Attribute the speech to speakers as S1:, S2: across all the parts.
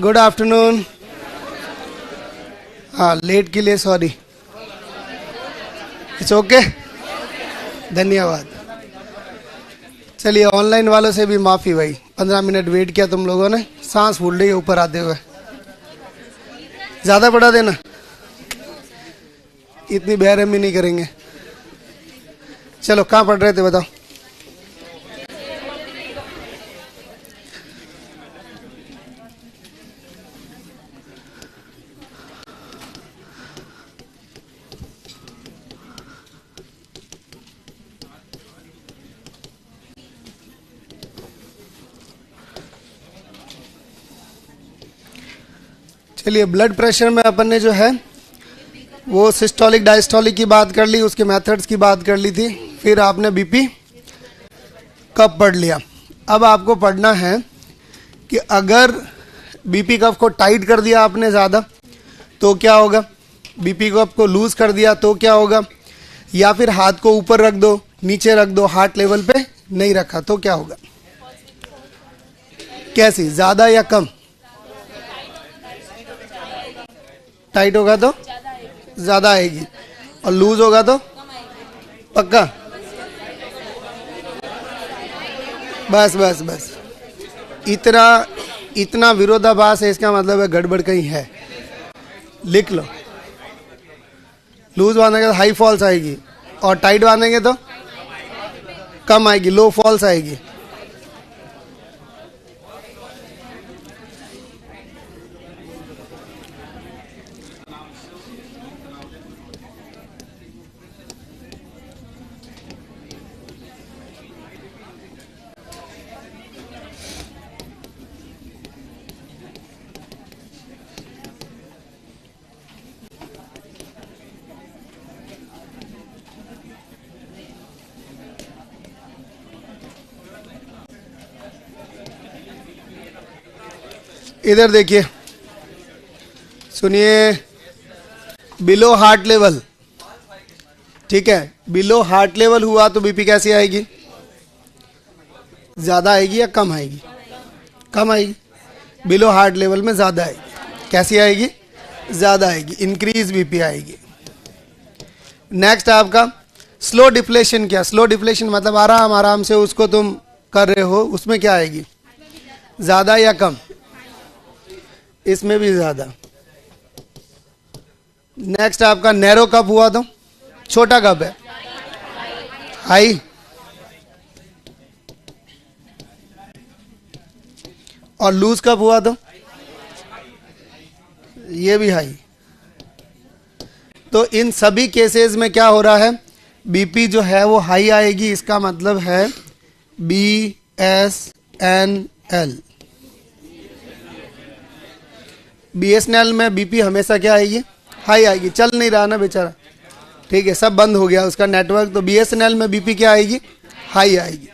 S1: Good afternoon. हाँ, late के लिए सॉरी। इट्स ओके, धन्यवाद। चलिए, ऑनलाइन वालों से भी माफ़ी भाई, 15 मिनट वेट किया तुम लोगों ने, सांस फूल रही है ऊपर आते हुए। ज़्यादा बढ़ा देना, इतनी बेरहमी नहीं करेंगे। चलो, कहाँ पढ़ रहे थे बताओ? चलिए, ब्लड प्रेशर में अपन ने जो है वो सिस्टोलिक डायस्टोलिक की बात कर ली, उसके मेथड्स की बात कर ली थी। फिर आपने बीपी कफ पढ़ लिया। अब आपको पढ़ना है कि अगर बीपी कफ को टाइट कर दिया आपने ज़्यादा तो क्या होगा, बीपी कफ को लूज कर दिया तो क्या होगा, या फिर हाथ को ऊपर रख दो, नीचे रख दो, हार्ट लेवल पे नहीं रखा तो क्या होगा? कैसी, ज़्यादा या कम? टाइट होगा तो ज़्यादा आएगी, और लूज होगा तो पक्का? बस बस बस, इतना विरोधाभास है, इसका मतलब है गड़बड़ कहीं है। लिख लो, लूज बांधेंगे तो हाई फॉल्स आएगी, और टाइट बांधेंगे तो कम आएगी, लो फॉल्स आएगी। इधर देखिए, सुनिए, बिलो हार्ट लेवल, ठीक है, बिलो हार्ट लेवल हुआ तो बीपी कैसी आएगी? ज़्यादा आएगी या कम आएगी? कम आएगी। बिलो हार्ट लेवल में ज़्यादा आएगी। कैसी आएगी? ज़्यादा आएगी, इंक्रीज बीपी आएगी। नेक्स्ट आपका स्लो डिफ्लेशन। क्या स्लो डिफ्लेशन मतलब आराम आराम से उसको तुम कर रहे हो, उसमें क्या आएगी? ज़्यादा या कम? इसमें भी ज़्यादा। नेक्स्ट आपका नैरो कप हुआ तो, छोटा कप है, हाई। और लूज कप हुआ तो ये भी हाई। तो इन सभी केसेस में क्या हो रहा है, बीपी जो है वो हाई आएगी। इसका मतलब है BSNL। BSNL में बीपी हमेशा क्या आएगी? हाई आएगी। चल नहीं रहा ना बेचारा, ठीक है, सब बंद हो गया उसका नेटवर्क, तो BSNL में बीपी क्या आएगी? हाई आएगी।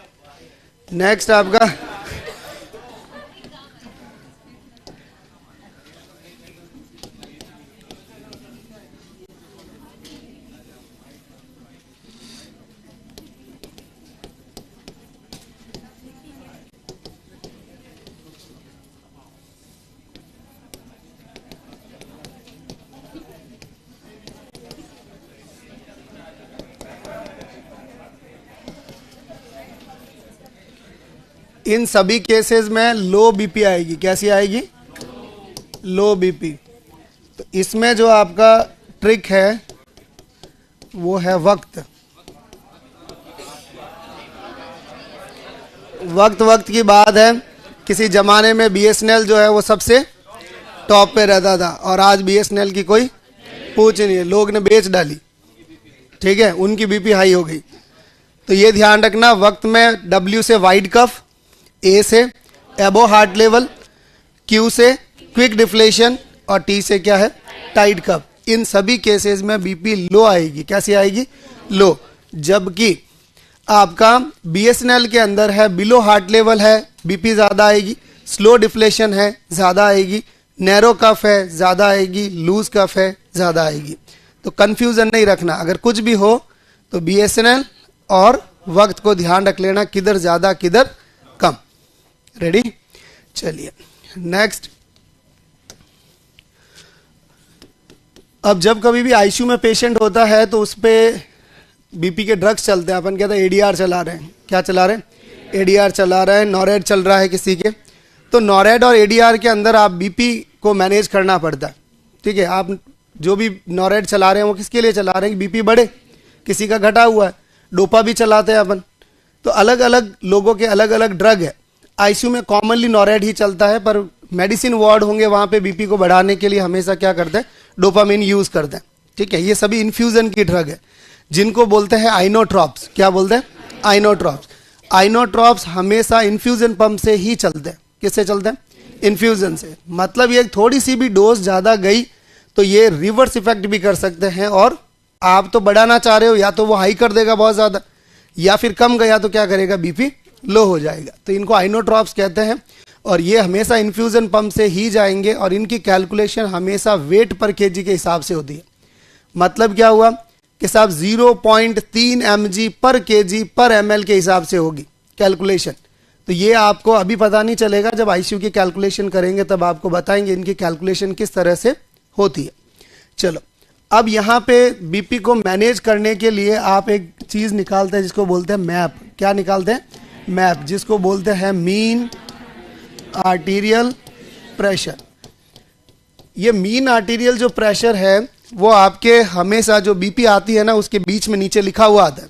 S1: नेक्स्ट आपका इन सभी केसेस में लो बीपी आएगी। कैसी आएगी? लो बीपी। तो इसमें जो आपका ट्रिक है वो है वक्त। वक्त की बात है, किसी जमाने में BSNL जो है वो सबसे टॉप पे रहता था, और आज BSNL की कोई पूछ नहीं है, लोग ने बेच डाली, ठीक है, उनकी बीपी हाई हो गई। तो ये ध्यान रखना, वक्त में W से वाइड कफ, A से एबो हार्ट लेवल, Q से क्विक डिफ्लेशन, और T से क्या है? टाइट कफ। इन सभी केसेस में बीपी लो आएगी। कैसी आएगी? लो। जबकि आपका BSNL के अंदर है, बिलो हार्ट लेवल है, बीपी ज़्यादा आएगी, स्लो डिफ्लेशन है, ज़्यादा आएगी, नैरो कफ है, ज़्यादा आएगी, लूज कफ है, ज़्यादा आएगी। तो कंफ्यूजन नहीं रखना, अगर कुछ भी हो तो BSNL और वक्त को ध्यान रख लेना, किधर ज़्यादा किधर कम। रेडी? चलिए नेक्स्ट, अब जब कभी भी आईसीयू में पेशेंट होता है तो उस पर बीपी के ड्रग्स चलते हैं, अपन कहते हैं एडीआर चला रहे हैं। क्या चला रहे हैं? एडीआर चला रहे हैं, नॉरेड चल रहा है किसी के, तो नॉरेड और एडीआर के अंदर आप बीपी को मैनेज करना पड़ता है। ठीक है, आप जो भी नॉरेड चला रहे हैं वो किसके लिए चला रहे हैं कि बीपी बढ़े, किसी का घटा हुआ है। डोपा भी चलाते हैं अपन। तो अलग अलग लोगों के अलग अलग ड्रग है। आईसीयू में कॉमनली नॉरेड ही चलता है, पर मेडिसिन वार्ड होंगे वहां पे बीपी को बढ़ाने के लिए हमेशा क्या करते हैं, डोपामिन यूज करते हैं। ठीक है, ये सभी इन्फ्यूजन की ड्रग है जिनको बोलते हैं आइनोट्रॉप्स। क्या बोलते हैं? आइनोट्रॉप्स। आइनोट्रॉप्स हमेशा इन्फ्यूजन पंप से ही चलते हैं। किससे चलते हैं? इन्फ्यूजन से। मतलब ये थोड़ी सी भी डोज ज्यादा गई तो ये रिवर्स इफेक्ट भी कर सकते हैं, और आप तो बढ़ाना चाह रहे हो, या तो वो हाई कर देगा बहुत ज्यादा, या फिर कम गया तो क्या करेगा, बीपी लो हो जाएगा। तो इनको आइनोट्रॉप्स कहते हैं, और ये हमेशा इन्फ्यूजन पंप से ही जाएंगे, और इनकी कैलकुलेशन हमेशा वेट पर केजी के हिसाब से होती है। मतलब क्या हुआ कि साहब 0.3 mg पर केजी पर ml के हिसाब से होगी कैलकुलेशन। तो ये आपको अभी पता नहीं चलेगा, जब आईसीयू की कैलकुलेशन करेंगे तब आपको बताएंगे इनकी कैलकुलेशन किस तरह से होती है। चलो, अब यहाँ पे बीपी को मैनेज करने के लिए आप एक चीज निकालते हैं जिसको बोलते हैं मैप। क्या निकालते हैं? मैप, जिसको बोलते हैं मीन आर्टीरियल प्रेशर। ये मीन आर्टीरियल जो प्रेशर है वो आपके हमेशा जो बीपी आती है ना उसके बीच में नीचे लिखा हुआ आता है।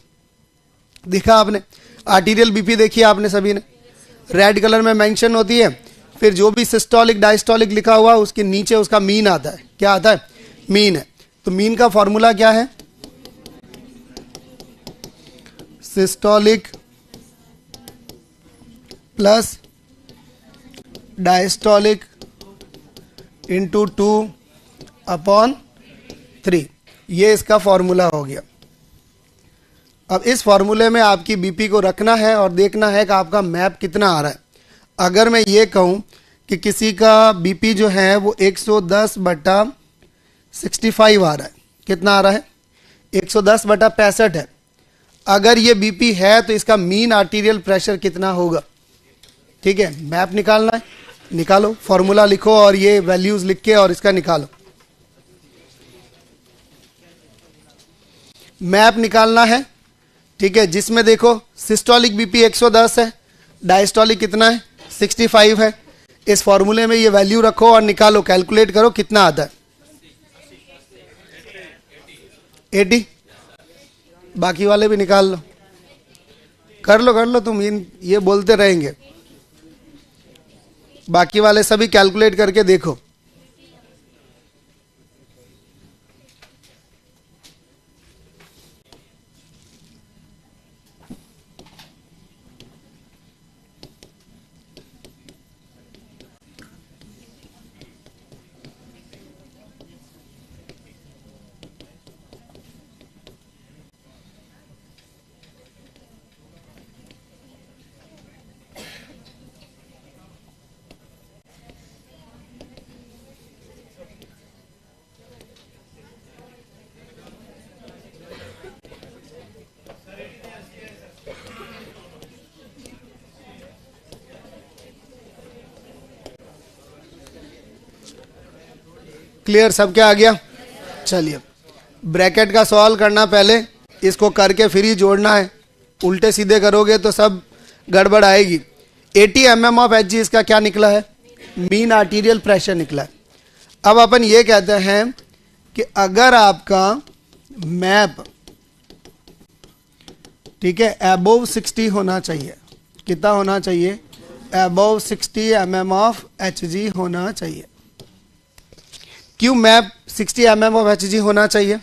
S1: देखा आपने? आर्टीरियल बीपी देखी आपने सभी ने, रेड कलर में मेंशन होती है। फिर जो भी सिस्टोलिक डायस्टोलिक लिखा हुआ उसके नीचे उसका मीन आता है। क्या आता है? मीन है। तो मीन का फॉर्मूला क्या है? Systolic plus diastolic into 2/3। ये इसका फॉर्मूला हो गया। अब इस फॉर्मूले में आपकी बीपी को रखना है और देखना है कि आपका मैप कितना आ रहा है। अगर मैं ये कहूं कि किसी का बीपी जो है वो 110/65 आ रहा है, कितना आ रहा है? 110/65 है। अगर ये बीपी है तो इसका मीन आर्टीरियल प्रेशर कितना होगा? ठीक है, मैप निकालना है, निकालो, फॉर्मूला लिखो और ये वैल्यूज लिख के और इसका निकालो। मैप निकालना है, ठीक है, जिसमें देखो सिस्टोलिक बीपी 110 है, डायस्टोलिक कितना है? 65 है। इस फॉर्मूले में ये वैल्यू रखो और निकालो, कैलकुलेट करो कितना आता है। 80। बाकी वाले भी निकाल लो, कर लो तुम, ये बोलते रहेंगे। बाकी वाले सभी कैलकुलेट करके देखो। क्लियर? सब क्या आ गया? चलिए, ब्रैकेट का सवाल करना, पहले इसको करके फिर ही जोड़ना है। उल्टे सीधे करोगे तो सब गड़बड़ आएगी। 80 mm ऑफ Hg इसका क्या निकला है? मीन आर्टीरियल प्रेशर निकला है। अब अपन ये कहते हैं कि अगर आपका मैप, ठीक है, अबोव 60 होना चाहिए। कितना होना चाहिए? अबोव 60 mm ऑफ Hg होना चाहिए। क्यों मैप 60 mm ऑफ Hg होना चाहिए?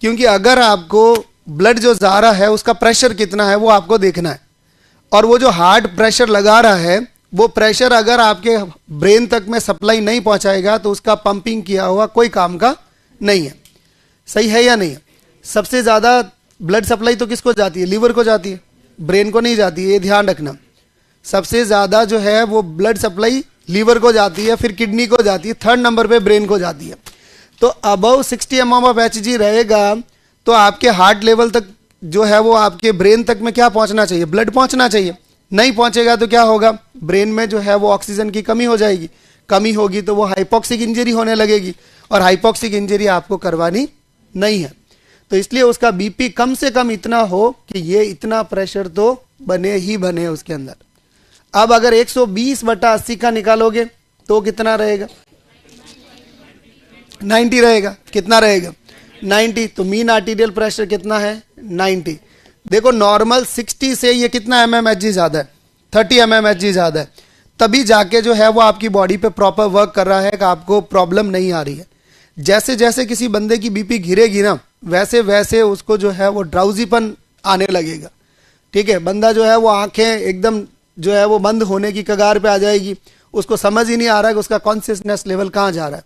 S1: क्योंकि अगर आपको ब्लड जो जा रहा है उसका प्रेशर कितना है वो आपको देखना है, और वो जो हार्ट प्रेशर लगा रहा है वो प्रेशर अगर आपके ब्रेन तक में सप्लाई नहीं पहुंचाएगा तो उसका पंपिंग किया हुआ कोई काम का नहीं है। सही है या नहीं है? सबसे ज्यादा ब्लड सप्लाई तो किसको जाती है? लीवर को जाती है, ब्रेन को नहीं जाती है, ये ध्यान रखना। सबसे ज्यादा जो है वो ब्लड सप्लाई लीवर को जाती है, फिर किडनी को जाती है, थर्ड नंबर पे ब्रेन को जाती है। तो अबव 60 mm ऑफ Hg रहेगा तो आपके हार्ट लेवल तक जो है वो आपके ब्रेन तक में क्या पहुंचना चाहिए? ब्लड पहुंचना चाहिए। नहीं पहुंचेगा तो क्या होगा? ब्रेन में जो है वो ऑक्सीजन की कमी हो जाएगी। कमी होगी तो वो हाइपोक्सिक इंजरी होने लगेगी, और हाइपोक्सिक इंजरी आपको करवानी नहीं है। तो इसलिए उसका बीपी कम से कम इतना हो कि ये इतना प्रेशर तो बने ही बने उसके अंदर। अब अगर 120/80 का निकालोगे तो कितना रहेगा? 90 रहेगा। कितना रहेगा? 90। तो मीन आर्टीरियल प्रेशर कितना है? 90। देखो नॉर्मल 60 से ये कितना mmHg ज्यादा है? 30 mmHg ज्यादा है। तभी जाके जो है वो आपकी बॉडी पे प्रॉपर वर्क कर रहा है कि आपको प्रॉब्लम नहीं आ रही है। जैसे जैसे किसी बंदे की बीपी गिरेगी ना, वैसे वैसे उसको जो है वो ड्राउजीपन आने लगेगा। ठीक है, बंदा जो है वो आंखें एकदम जो है वो बंद होने की कगार पे आ जाएगी, उसको समझ ही नहीं आ रहा है कि उसका कॉन्शियसनेस लेवल कहाँ जा रहा है।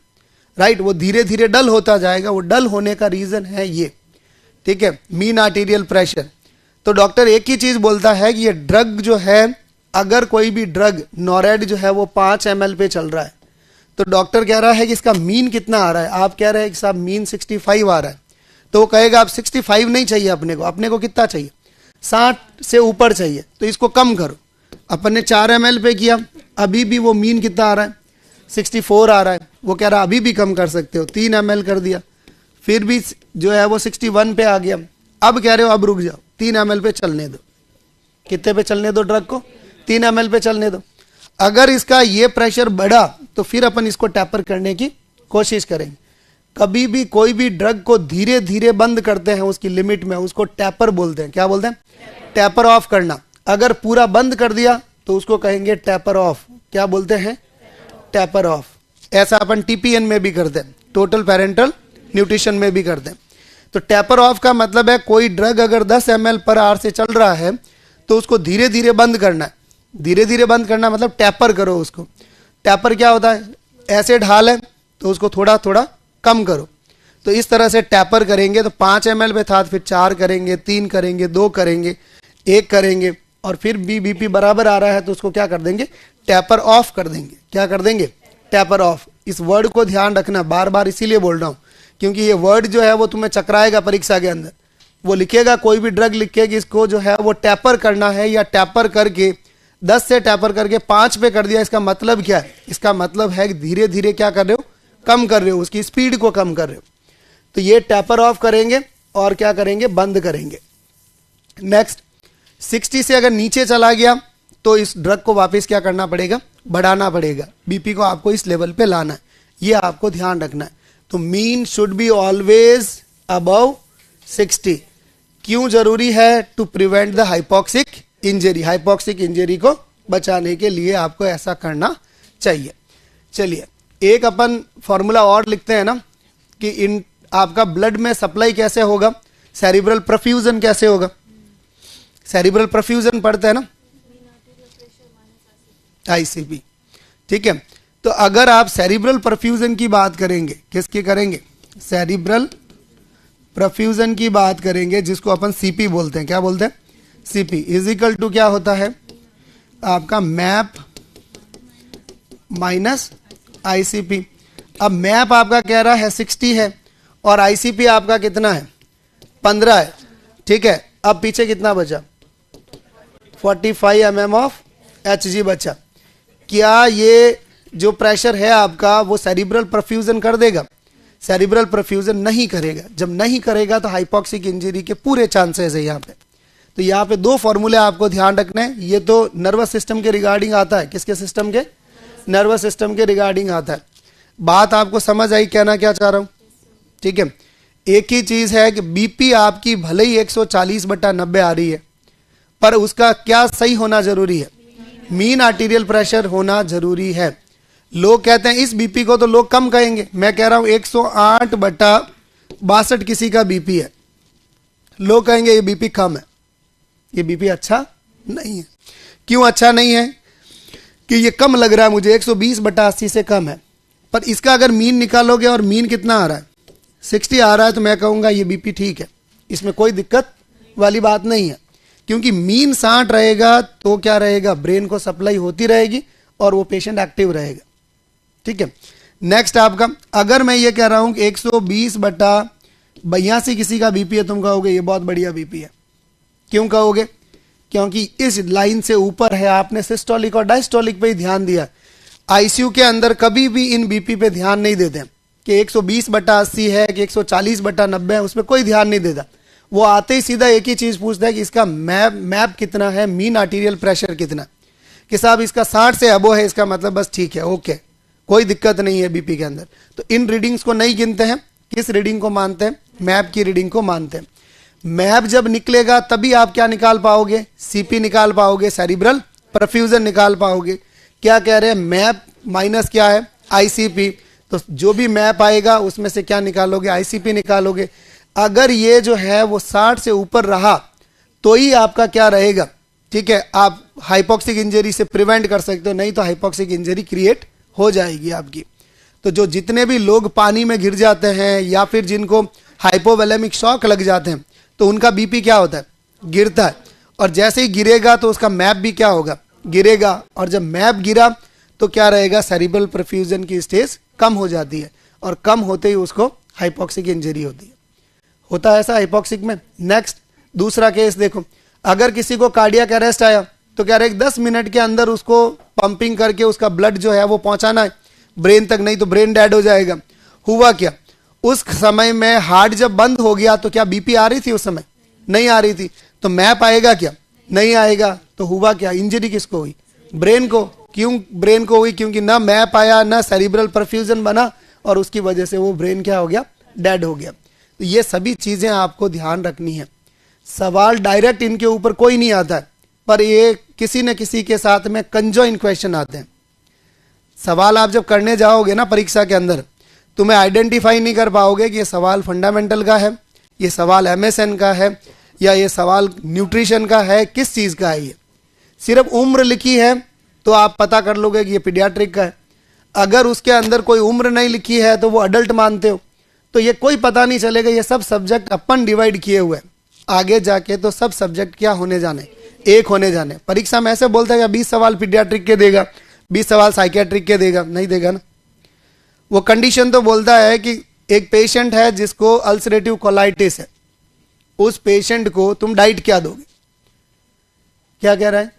S1: राइट, वो धीरे धीरे डल होता जाएगा। वो डल होने का रीजन है ये। ठीक है, मीन आर्टीरियल प्रेशर। तो डॉक्टर एक ही चीज बोलता है कि ये ड्रग जो है, अगर कोई भी ड्रग नॉरेड जो है वो 5 ml पे चल रहा है, तो डॉक्टर कह रहा है कि इसका मीन कितना आ रहा है? आप कह रहे हैं कि साहब मीन 65 आ रहा है, तो वो कहेगा आप 65 नहीं चाहिए अपने को कितना चाहिए? 60 से ऊपर चाहिए, तो इसको कम करो। अपन ने 4 ml पे किया, अभी भी वो मीन कितना आ रहा है? 64 आ रहा है। वो कह रहा अभी भी कम कर सकते हो, 3 ml कर दिया, फिर भी जो है वो 61 पे आ गया। अब कह रहे हो अब रुक जाओ, 3 ml पे चलने दो। कितने पे चलने दो ड्रग को? 3 ml पे चलने दो। अगर इसका ये प्रेशर बढ़ा तो फिर अपन इसको टैपर करने की कोशिश करेंगे। कभी भी कोई भी ड्रग को धीरे धीरे बंद करते हैं उसकी लिमिट में, उसको टैपर बोलते हैं। क्या बोलते हैं? टैपर ऑफ करना। अगर पूरा बंद कर दिया तो उसको कहेंगे टैपर ऑफ। क्या बोलते हैं? Tapper of. ऐसा अपन टीपीएन में भी करते हैं, टोटल पेरेंटल न्यूट्रिशन में भी करते हैं। तो टैपर ऑफ का मतलब है कोई ड्रग अगर 10 ml पर आवर से चल रहा है तो उसको धीरे धीरे बंद करना है। धीरे धीरे बंद करना मतलब टैपर करो उसको। टैपर क्या होता है? ऐसे ढाल है तो उसको थोड़ा थोड़ा कम करो। तो इस तरह से टैपर करेंगे। तो 5 ml पे था, फिर 4 करेंगे, 3 करेंगे, 2 करेंगे, 1 करेंगे, और फिर भी बीपी बराबर आ रहा है तो उसको क्या कर देंगे? टैपर ऑफ कर देंगे। क्या कर देंगे? Tapper of. इस वर्ड को ध्यान रखना, बार बार इसीलिए बोल रहा हूं क्योंकि ये वर्ड जो है वो तुम्हें चकराएगा परीक्षा के अंदर। वो लिखेगा, कोई भी ड्रग लिखेगी, इसको जो है वो टैपर करना है, या टैपर करके 10 से टैपर करके 5 पे कर दिया। इसका मतलब क्या है? इसका मतलब है कि धीरे धीरे क्या कर रहे हो? कम कर रहे हो, उसकी स्पीड को कम कर रहे हो। तो ये टैपर ऑफ करेंगे और क्या करेंगे? बंद करेंगे। नेक्स्ट, 60 से अगर नीचे चला गया तो इस ड्रग को वापस क्या करना पड़ेगा? बढ़ाना पड़ेगा। बीपी को आपको इस लेवल पे लाना है, ये आपको ध्यान रखना है। तो mean should be always above 60। क्यों जरूरी है? To prevent the hypoxic injury. Hypoxic injury को बचाने के लिए आपको ऐसा करना चाहिए। चलिए एक अपन फॉर्मूला और लिखते हैं ना कि इन आपका ब्लड में सप्लाई कैसे होगा, सेरिब्रल परफ्यूजन कैसे होगा। सेरिब्रल परफ्यूजन पढ़ते हैं ना, आईसीपी। ठीक है, तो अगर आप सेरिब्रल परफ्यूजन की बात करेंगे, किसकी करेंगे? सेरिब्रल परफ्यूजन की बात करेंगे, जिसको अपन सीपी बोलते हैं। क्या बोलते हैं? सीपी इज इक्वल टू क्या होता है आपका? Map minus ICP. अब मैप आपका कह रहा है 60 है और आईसीपी आपका कितना है? 15 है। ठीक है, अब पीछे कितना बचा? 45 mm ऑफ Hg बचा। क्या ये जो प्रेशर है आपका वो सेरिब्रल परफ्यूजन कर देगा? सेरिब्रल परफ्यूजन नहीं करेगा। जब नहीं करेगा तो हाइपोक्सिक इंजरी के पूरे चांसेस है यहाँ पे। तो यहाँ पे 2 फॉर्मूले आपको ध्यान रखने हैं। ये तो नर्वस सिस्टम के रिगार्डिंग आता है। किसके सिस्टम के? नर्वस सिस्टम के रिगार्डिंग आता है। बात आपको समझ आई? कहना क्या चाह रहा हूं? ठीक है, एक ही चीज है कि बीपी आपकी भले ही 140/90 आ रही है, पर उसका क्या सही होना जरूरी है? मीन आर्टीरियल प्रेशर होना जरूरी है। लोग कहते हैं इस बीपी को तो लोग कम कहेंगे, मैं कह रहा हूं 108/62 किसी का बीपी है, लोग कहेंगे ये बीपी कम है। ये बीपी अच्छा नहीं है। क्यों अच्छा नहीं है? कि ये कम लग रहा है मुझे, 120/80 से कम है। पर इसका अगर मीन निकालोगे और मीन कितना आ रहा है? 60 आ रहा है, तो मैं कहूंगा ये बीपी ठीक है, इसमें कोई दिक्कत वाली बात नहीं है। क्योंकि मीन 60 रहेगा तो क्या रहेगा? ब्रेन को सप्लाई होती रहेगी और वो पेशेंट एक्टिव रहेगा। ठीक है, नेक्स्ट आपका, अगर मैं ये कह रहा हूं कि 120/82 किसी का बीपी है, तुम कहोगे ये बहुत बढ़िया बीपी है। क्यों कहोगे? क्योंकि इस लाइन से ऊपर है। आपने सिस्टोलिक और डायस्टोलिक पे ही ध्यान दिया। आईसीयू के अंदर कभी भी इन बीपी पे ध्यान नहीं देते। कि 120/80 है कि 140/90 है, उसमें कोई ध्यान नहीं देता। वो आते ही सीधा एक ही चीज पूछता है कि इसका मैप कितना है, मीन आर्टीरियल प्रेशर कितना, कि साहब इसका 60 से अबो है, इसका मतलब बस ठीक है, ओके, कोई दिक्कत नहीं है बीपी के अंदर। तो इन रीडिंग्स को नहीं गिनते हैं, किस रीडिंग को मानते हैं? मैप की रीडिंग को मानते हैं। मैप जब निकलेगा तभी आप क्या निकाल पाओगे? सीपी निकाल पाओगे, सेरिब्रल परफ्यूजन निकाल पाओगे। क्या कह रहे हैं? मैप माइनस क्या है? आईसीपी। तो जो भी मैप आएगा उसमें से क्या निकालोगे? आईसीपी निकालोगे। अगर ये जो है वो 60 से ऊपर रहा तो ही आपका क्या रहेगा, ठीक है, आप हाइपोक्सिक इंजरी से प्रिवेंट कर सकते हो, नहीं तो हाइपोक्सिक इंजरी क्रिएट हो जाएगी आपकी। तो जो जितने भी लोग पानी में गिर जाते हैं या फिर जिनको हाइपोवोलेमिक शॉक लग जाते हैं तो उनका बीपी क्या होता है? गिरता है। और जैसे ही गिरेगा तो उसका मैप भी क्या होगा? गिरेगा। और जब मैप गिरा तो क्या रहेगा? सेरिब्रल परफ्यूजन की स्टेज कम हो जाती है, और कम होते ही उसको हाइपोक्सिक इंजरी होती है। होता है ऐसा हाइपोक्सिक में। नेक्स्ट दूसरा केस देखो, अगर किसी को कार्डियक अरेस्ट आया तो क्या रहेगा? 10 मिनट के अंदर उसको पंपिंग करके उसका ब्लड जो है वो पहुंचाना है ब्रेन तक, नहीं तो ब्रेन डेड हो जाएगा। हुआ क्या? उस समय में हार्ट जब बंद हो गया तो क्या बीपी आ रही थी? उस समय नहीं आ रही थी। तो मैप आएगा क्या? नहीं आएगा। तो हुआ क्या? इंजरी किसको हुई? ब्रेन को। क्यों ब्रेन को हुई? क्योंकि ना मैप आया, ना सेरिब्रल परफ्यूजन बना, और उसकी वजह से वो ब्रेन क्या हो गया? डेड हो गया। तो ये सभी चीजें आपको ध्यान रखनी है। सवाल डायरेक्ट इनके ऊपर कोई नहीं आता है, पर ये किसी न किसी के साथ में कंजॉइन क्वेश्चन आते हैं। सवाल आप जब करने जाओगे ना परीक्षा के अंदर, तुम्हें आइडेंटिफाई नहीं कर पाओगे कि ये सवाल फंडामेंटल का है, ये सवाल एमएसएन का है, या ये सवाल न्यूट्रिशन का है, किस चीज का है। ये सिर्फ उम्र लिखी है तो आप पता कर लोगे कि ये पीडियाट्रिक का है। अगर उसके अंदर कोई उम्र नहीं लिखी है तो वो अडल्ट मानते हो, तो ये कोई पता नहीं चलेगा। ये सब सब्जेक्ट अपन डिवाइड किए हुए हैं, आगे जाके तो सब सब्जेक्ट क्या होने जाने? एक होने जाने। परीक्षा में ऐसे बोलता है कि 20 सवाल पीडियाट्रिक के देगा, 20 सवाल साइकियाट्रिक के देगा, नहीं देगा ना। वो कंडीशन तो बोलता है कि एक पेशेंट है जिसको अल्सरेटिव कोलाइटिस है, उस पेशेंट को तुम डाइट क्या दोगे? क्या कह रहा है?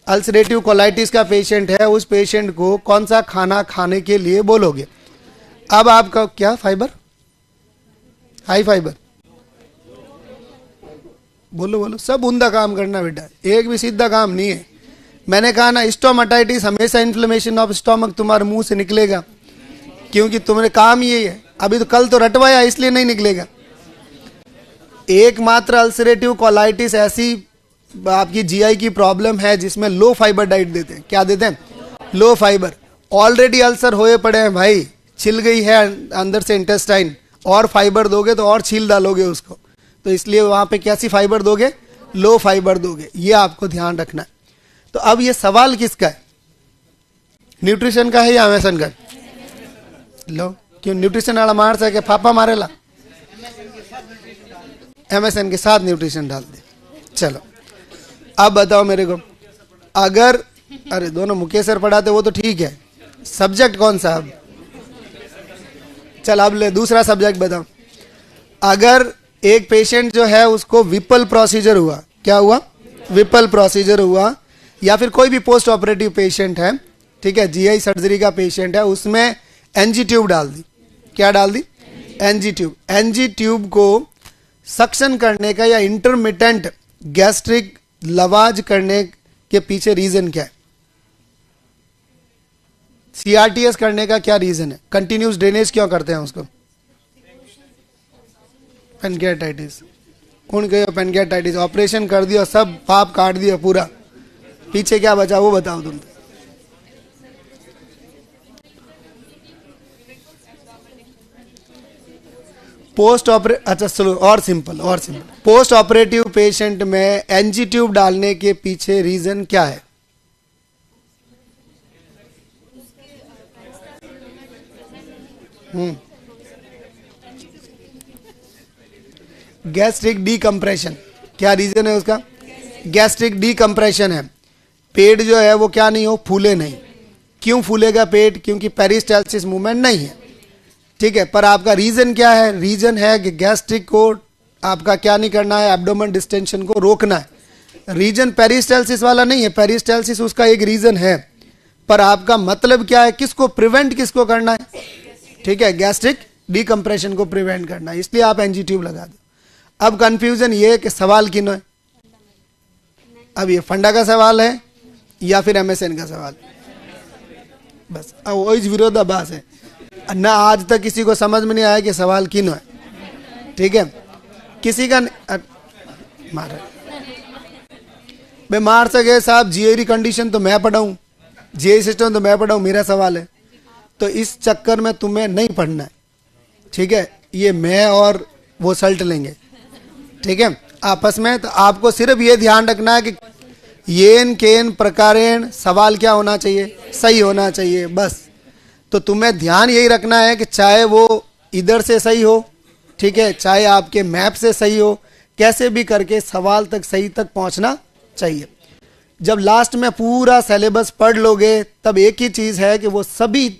S1: अल्सरेटिव कोलाइटिस का पेशेंट है, उस पेशेंट को कौन सा खाना खाने के लिए बोलोगे? अब आपका क्या? फाइबर, हाई फाइबर, बोलो बोलो। सब उंदा काम करना बेटा, एक भी सीधा काम नहीं है। मैंने कहा ना, स्टोमाटाइटिस हमेशा इन्फ्लेमेशन ऑफ स्टोमक तुम्हारे मुंह से निकलेगा, क्योंकि तुम्हारे काम यही है। अभी तो कल तो रटवाया, इसलिए नहीं निकलेगा। एकमात्र अल्सरेटिव कोलाइटिस ऐसी आपकी जीआई की प्रॉब्लम है जिसमें लो फाइबर डाइट देते हैं। क्या देते हैं? लो फाइबर। ऑलरेडी अल्सर होए पड़े हैं भाई, छिल गई है अंदर से इंटेस्टाइन, और फाइबर दोगे तो और छील डालोगे उसको, तो इसलिए वहां पे कैसी फाइबर दोगे? लो फाइबर दोगे। ये आपको ध्यान रखना है। तो अब ये सवाल किसका है? न्यूट्रिशन का है या एमएसएन का? लो, क्यों न्यूट्रिशन वाला मार सके फापा मारेला? एमएसएन के साथ न्यूट्रिशन डाल दे। चलो अब बताओ मेरे को, अगर अरे दोनों मुकेश सर पढ़ाते वो तो ठीक है, सब्जेक्ट कौन सा? अब चल अब ले दूसरा सब्जेक्ट बताओ। अगर एक पेशेंट जो है उसको विपल प्रोसीजर हुआ, क्या हुआ? विपल प्रोसीजर हुआ, या फिर कोई भी पोस्ट ऑपरेटिव पेशेंट है, ठीक है, जीआई सर्जरी का पेशेंट है, उसमें एनजी ट्यूब डाल दी। क्या डाल दी? NG tube. एनजी ट्यूब को सक्शन करने का या इंटरमिटेंट गैस्ट्रिक लवाज करने के पीछे रीजन क्या है? सीआरटीएस करने का क्या रीजन है? कंटिन्यूस ड्रेनेज क्यों करते हैं उसको? पेनकेटाइटिस। कौन कहे पेनकेटाइटिस? ऑपरेशन कर दिया, सब पाप काट दिया पूरा, पीछे क्या बचा वो बताओ तुम। पोस्ट ऑपरेट, अच्छा चलो और सिंपल, और सिंपल। पोस्ट ऑपरेटिव पेशेंट में एनजी ट्यूब डालने के पीछे रीजन क्या है? Gastric decompression. क्या रीजन है उसका? गैस्ट्रिक डीकम्प्रेशन है। पेट जो है वो क्या नहीं हो? फूले नहीं। क्यों फूलेगा पेट? क्योंकि पेरिस्टाल्सिस मूवमेंट नहीं है, ठीक है। पर आपका रीजन क्या है? रीजन है कि गैस्ट्रिक को आपका क्या नहीं करना है? एब्डोमेन डिस्टेंशन को रोकना है। रीजन पेरिस्टाल्सिस वाला नहीं है, पेरिस्टाल्सिस उसका एक रीजन है, पर आपका मतलब क्या है? किसको प्रिवेंट किसको करना है? ठीक है, गैस्ट्रिक डिकम्प्रेशन को प्रिवेंट करना, इसलिए आप एनजी ट्यूब लगा दो। अब कंफ्यूजन ये है कि सवाल किनो है, अब ये फंडा का सवाल है या फिर एमएसएन का सवाल, बस अब वही विरोधाभास है ना। आज तक किसी को समझ में नहीं आया कि सवाल किनो है, ठीक है। किसी का मैं मार सके साहब, जीएरी कंडीशन तो मैं पढ़ाऊं, जीएई सिस्टम तो मैं पढ़ाऊं, मेरा सवाल है, तो इस चक्कर में तुम्हें नहीं पढ़ना है, ठीक है। ये मैं और वो सल्ट लेंगे, ठीक है, आपस में। तो आपको सिर्फ ये ध्यान रखना है कि येन केन प्रकारेण सवाल क्या होना चाहिए, सही होना चाहिए, बस। तो तुम्हें ध्यान यही रखना है कि चाहे वो इधर से सही हो, ठीक है, चाहे आपके मैप से सही हो, कैसे भी करके सवाल तक सही तक पहुंचना चाहिए। जब लास्ट में पूरा सिलेबस पढ़ लोगे तब एक ही चीज़ है कि वो सभी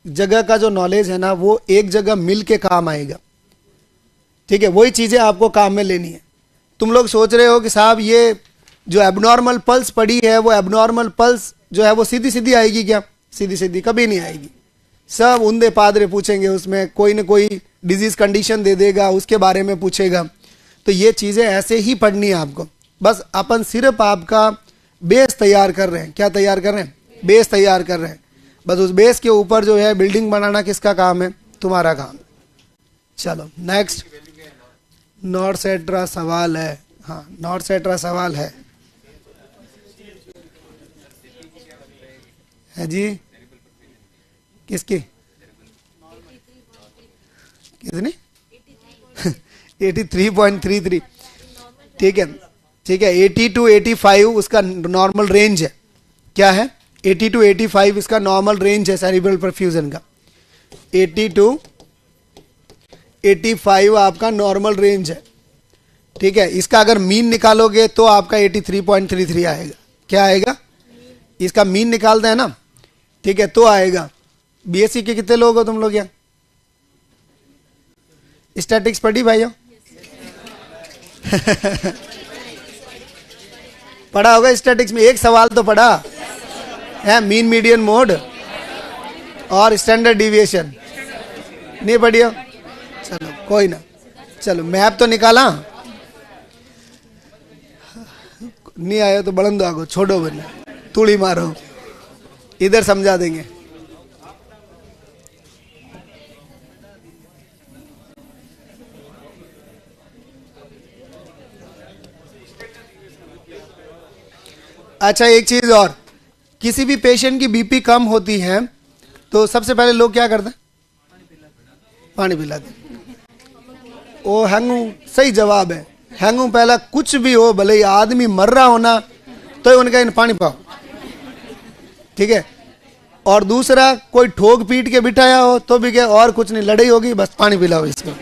S1: जगह का जो नॉलेज है ना वो एक जगह मिल के काम आएगा, ठीक है। वही चीज़ें आपको काम में लेनी है। तुम लोग सोच रहे हो कि साहब ये जो एबनॉर्मल पल्स पड़ी है वो एबनॉर्मल पल्स जो है वो सीधी सीधी आएगी क्या? सीधी सीधी कभी नहीं आएगी। सब उंदे पादरे पूछेंगे, उसमें कोई ना कोई डिजीज कंडीशन दे देगा, उसके बारे में पूछेगा। तो ये चीज़ें ऐसे ही पढ़नी है आपको। बस अपन सिर्फ आपका बेस तैयार कर रहे हैं। क्या तैयार कर रहे हैं? बेस तैयार कर रहे हैं। बस उस बेस के ऊपर जो है बिल्डिंग बनाना किसका काम है? तुम्हारा काम है। चलो नेक्स्ट, नॉर्थ सेट्रा सवाल है। हाँ, नॉर्थ सेट्रा सवाल है जी। किसकी? कितनी? 83.33। ठीक है, ठीक है। 80 to 85 उसका नॉर्मल रेंज है। क्या है? 80 to 85 इसका नॉर्मल रेंज है सेरिब्रल परफ्यूजन का। 80 to 85 आपका नॉर्मल रेंज है, ठीक है। इसका अगर मीन निकालोगे तो आपका 83.33 आएगा। क्या आएगा? इसका मीन निकालते हैं ना, ठीक है, तो आएगा। बीएससी के कितने लोग हो तुम लोग? यहाँ स्टैटिक्स पढ़ी भाइयों? पढ़ा होगा स्टैटिक्स में। एक सवाल तो पढ़ा है, मीन मीडियन मोड और स्टैंडर्ड डिविएशन। नहीं पढ़ी हो? चलो कोई ना, चलो मैप तो निकाला। नहीं आया तो बड़न दो, आगो छोड़ो, बना तूड़ी मारो, इधर समझा देंगे। अच्छा, एक चीज और, किसी भी पेशेंट की बीपी कम होती है तो सबसे पहले लोग क्या करते हैं? पानी पिलाते। ओ हैंगू सही जवाब है। हैंगू पहला कुछ भी हो, भले ही आदमी मर रहा होना तो उनका इन पानी पाओ, ठीक है। और दूसरा, कोई ठोक पीट के बिठाया हो तो भी क्या, और कुछ नहीं, लड़ाई होगी, बस पानी पिलाओ इसको।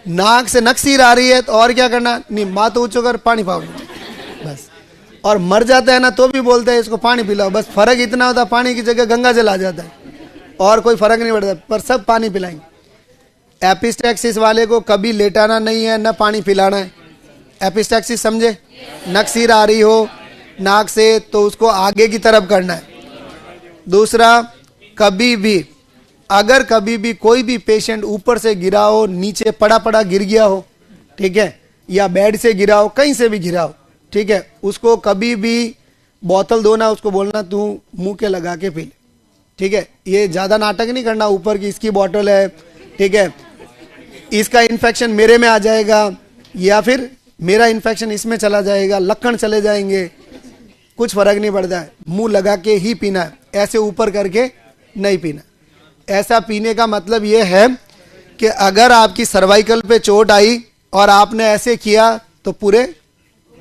S1: नाक से नक्सीर आ रही है तो और क्या करना? नहीं, माँ तो ऊंचो कर पानी पाओ बस। और मर जाता है ना तो भी बोलते हैं इसको पानी पिलाओ। बस फर्क इतना होता है, पानी की जगह गंगा जल आ जाता है और कोई फर्क नहीं पड़ता, पर सब पानी पिलाएंगे। एपिस्टैक्सिस वाले को कभी लेटाना नहीं है, न पानी पिलाना है। एपिस्टैक्सिस समझे? नक्सीर आ रही हो नाक से तो उसको आगे की तरफ करना है। दूसरा, कभी भी अगर कभी भी कोई भी पेशेंट ऊपर से गिरा हो, नीचे पड़ा पड़ा गिर गया हो, ठीक है, या बेड से गिरा हो, कहीं से भी गिरा हो, ठीक है, उसको कभी भी बोतल दो ना, उसको बोलना तू मुंह के लगा के पी ले, ठीक है। ये ज्यादा नाटक नहीं करना ऊपर की इसकी बोतल है, ठीक है, इसका इन्फेक्शन मेरे में आ जाएगा या फिर मेरा इन्फेक्शन इसमें चला जाएगा, लक्षण चले जाएंगे, कुछ फर्क नहीं पड़ता है। मुंह लगा के ही पीना है, ऐसे ऊपर करके नहीं पीना। ऐसा पीने का मतलब ये है कि अगर आपकी सर्वाइकल पे चोट आई और आपने ऐसे किया तो पूरे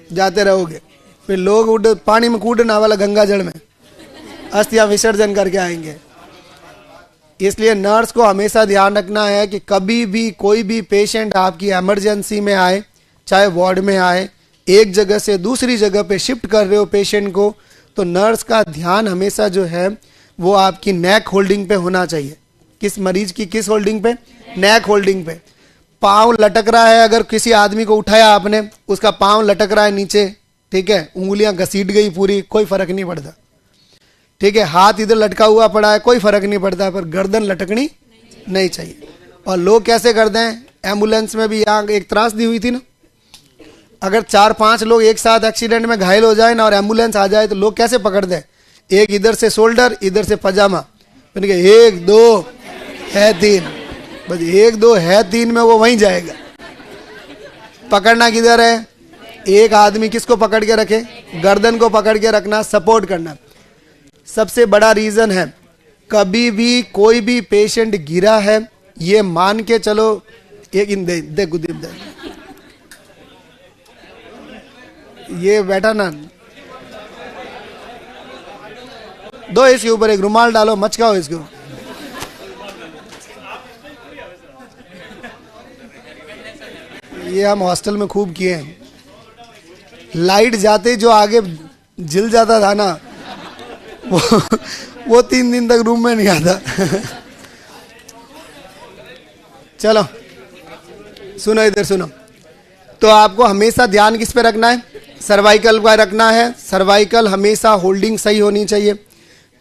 S1: जाते रहोगे, फिर लोग पानी में कूदना वाला गंगा जल में अस्थियां विसर्जन करके आएंगे। इसलिए नर्स को हमेशा ध्यान रखना है कि कभी भी कोई भी पेशेंट आपकी इमरजेंसी में आए, चाहे वार्ड में आए, एक जगह से दूसरी जगह पे शिफ्ट कर रहे हो पेशेंट को, तो नर्स का ध्यान हमेशा जो है वो आपकी नेक होल्डिंग पे होना चाहिए। किस मरीज की किस होल्डिंग पे? नेक होल्डिंग पे। पाँव लटक रहा है, अगर किसी आदमी को उठाया आपने, उसका पाँव लटक रहा है नीचे, ठीक है, उंगलियां घसीट गई पूरी, कोई फर्क नहीं पड़ता, ठीक है। हाथ इधर लटका हुआ पड़ा है, कोई फर्क नहीं पड़ता, पर गर्दन लटकनी नहीं चाहिए। और लोग कैसे करते हैं, एम्बुलेंस में भी यहाँ एक त्रासदी हुई थी ना, अगर 4-5 लोग एक साथ एक्सीडेंट में घायल हो जाए ना और एम्बुलेंस आ जाए तो लोग कैसे पकड़ते हैं, एक इधर से शोल्डर इधर से पजामा, मैंने कहा 1 2 है 3, बस 1 2 है 3 में वो वहीं जाएगा। पकड़ना किधर है, एक आदमी किसको पकड़ के रखे, गर्दन को पकड़ के रखना, सपोर्ट करना। सबसे बड़ा रीजन है, कभी भी कोई भी पेशेंट गिरा है ये मान के चलो, एक इन दे गुदीप दे, ये बैठा ना, दो इसके ऊपर एक रुमाल डालो, मचकाओ इसको। ये हम हॉस्टल में खूब किए हैं, लाइट जाते जो आगे जिल जाता था ना, वो 3 दिन तक रूम में नहीं आता। चलो सुनो, इधर सुनो। तो आपको हमेशा ध्यान किस पे रखना है, सर्वाइकल का रखना है। सर्वाइकल हमेशा होल्डिंग सही होनी चाहिए।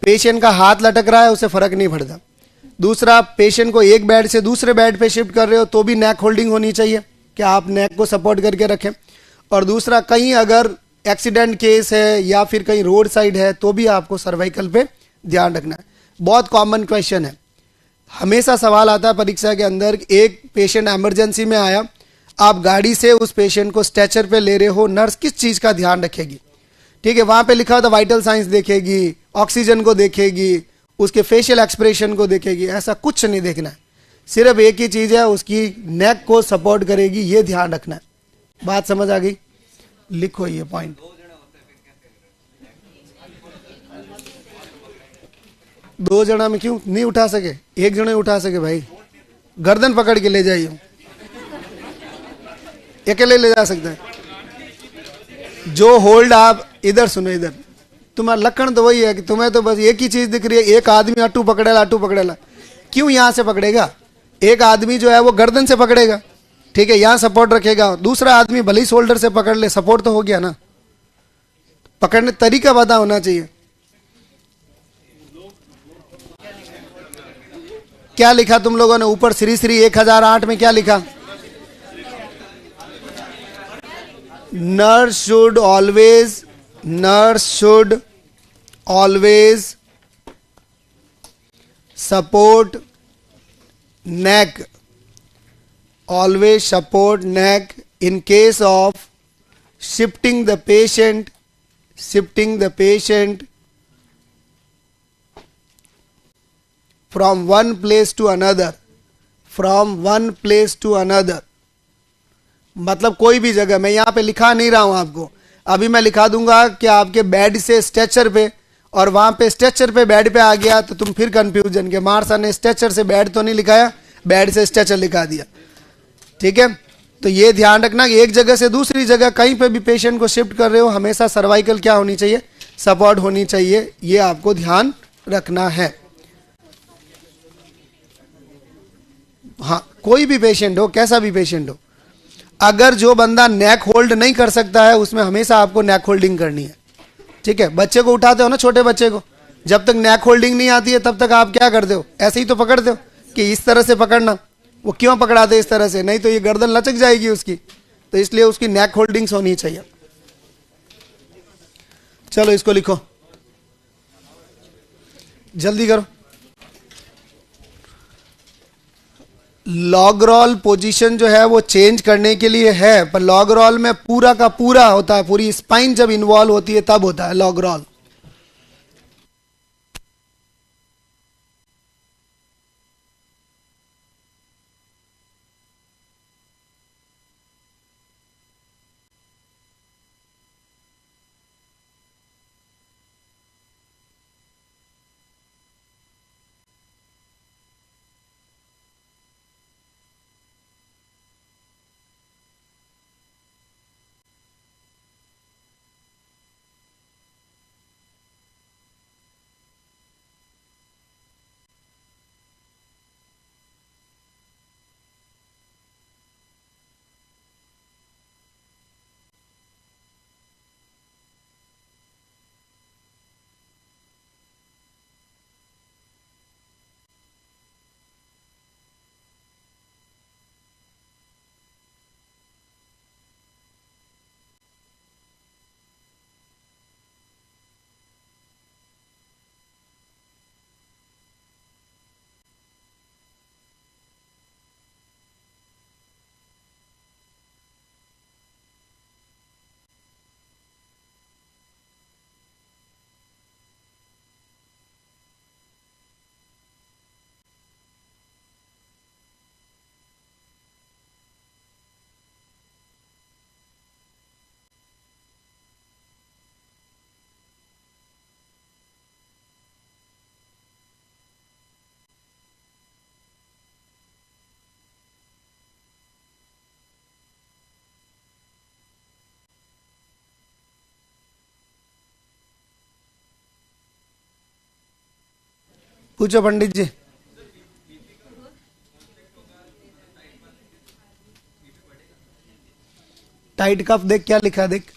S1: पेशेंट का हाथ लटक रहा है उसे फर्क नहीं पड़ता। दूसरा, पेशेंट को एक बेड से दूसरे बेड पे शिफ्ट कर रहे हो तो भी नेक होल्डिंग होनी चाहिए कि आप नेक को सपोर्ट करके रखें। और दूसरा, कहीं अगर एक्सीडेंट केस है या फिर कहीं रोड साइड है तो भी आपको सर्वाइकल पे ध्यान रखना है। बहुत कॉमन क्वेश्चन है, हमेशा सवाल आता है परीक्षा के अंदर, एक पेशेंट इमरजेंसी में आया, आप गाड़ी से उस पेशेंट को स्ट्रेचर पे ले रहे हो, नर्स किस चीज का ध्यान रखेगी? ठीक है, वहां पे लिखा होता वाइटल साइंस देखेगी, ऑक्सीजन को देखेगी, उसके फेशियल एक्सप्रेशन को देखेगी। ऐसा कुछ नहीं देखना है, सिर्फ एक ही चीज है, उसकी नेक को सपोर्ट करेगी, ये ध्यान रखना है। बात समझ आ गई? लिखो ये पॉइंट। दो जना में क्यों नहीं उठा सके, एक जने उठा सके भाई, गर्दन पकड़ के ले जाइए, अकेले ले जा सकते हैं। जो होल्ड आप, इधर सुनो, इधर तुम्हारा लक्षण तो वही है कि तुम्हें तो बस एक ही चीज दिख रही है, एक आदमी अट्टू पकड़ेला। क्यों यहां से पकड़ेगा? एक आदमी जो है वो गर्दन से पकड़ेगा, ठीक है, यहां सपोर्ट रखेगा। दूसरा आदमी भले ही शोल्डर से पकड़ ले, सपोर्ट तो हो गया ना। पकड़ने तरीका पता होना चाहिए। क्या लिखा तुम लोगों ने ऊपर श्री श्री 1008 में क्या लिखा? Nurse should always support neck, always support neck in case of shifting the patient from one place to another, मतलब कोई भी जगह, मैं यहाँ पे लिखा नहीं रहा हूं आपको, अभी मैं लिखा दूंगा कि आपके बेड से स्ट्रेचर पे, और वहां पे स्ट्रेचर पे बेड पे आ गया तो तुम फिर कंफ्यूजन के मार ने स्ट्रेचर से बेड तो नहीं लिखाया, बेड से स्ट्रेचर लिखा दिया। ठीक है, तो ये ध्यान रखना कि एक जगह से दूसरी जगह कहीं पे भी पेशेंट को शिफ्ट कर रहे हो, हमेशा सर्वाइकल क्या होनी चाहिए, सपोर्ट होनी चाहिए, ये आपको ध्यान रखना है। हाँ, कोई भी पेशेंट हो, कैसा भी पेशेंट हो, अगर जो बंदा नेक होल्ड नहीं कर सकता है उसमें हमेशा आपको नेक होल्डिंग करनी है। ठीक है, बच्चे को उठाते हो ना, छोटे बच्चे को, जब तक नेक होल्डिंग नहीं आती है तब तक आप क्या करते हो, ऐसे ही तो पकड़ते हो कि इस तरह से पकड़ना। वो क्यों पकड़ाते इस तरह से? नहीं तो ये गर्दन लचक जाएगी उसकी, तो इसलिए उसकी नेक होल्डिंग्स होनी चाहिए। चलो इसको लिखो, जल्दी करो। लॉग रोल पोजीशन जो है वो चेंज करने के लिए है, पर लॉग रोल में पूरा का पूरा होता है, पूरी स्पाइन जब इन्वॉल्व होती है तब होता है लॉग रोल। पूछो पंडित जी। टाइट कफ देख, क्या लिखा है देख।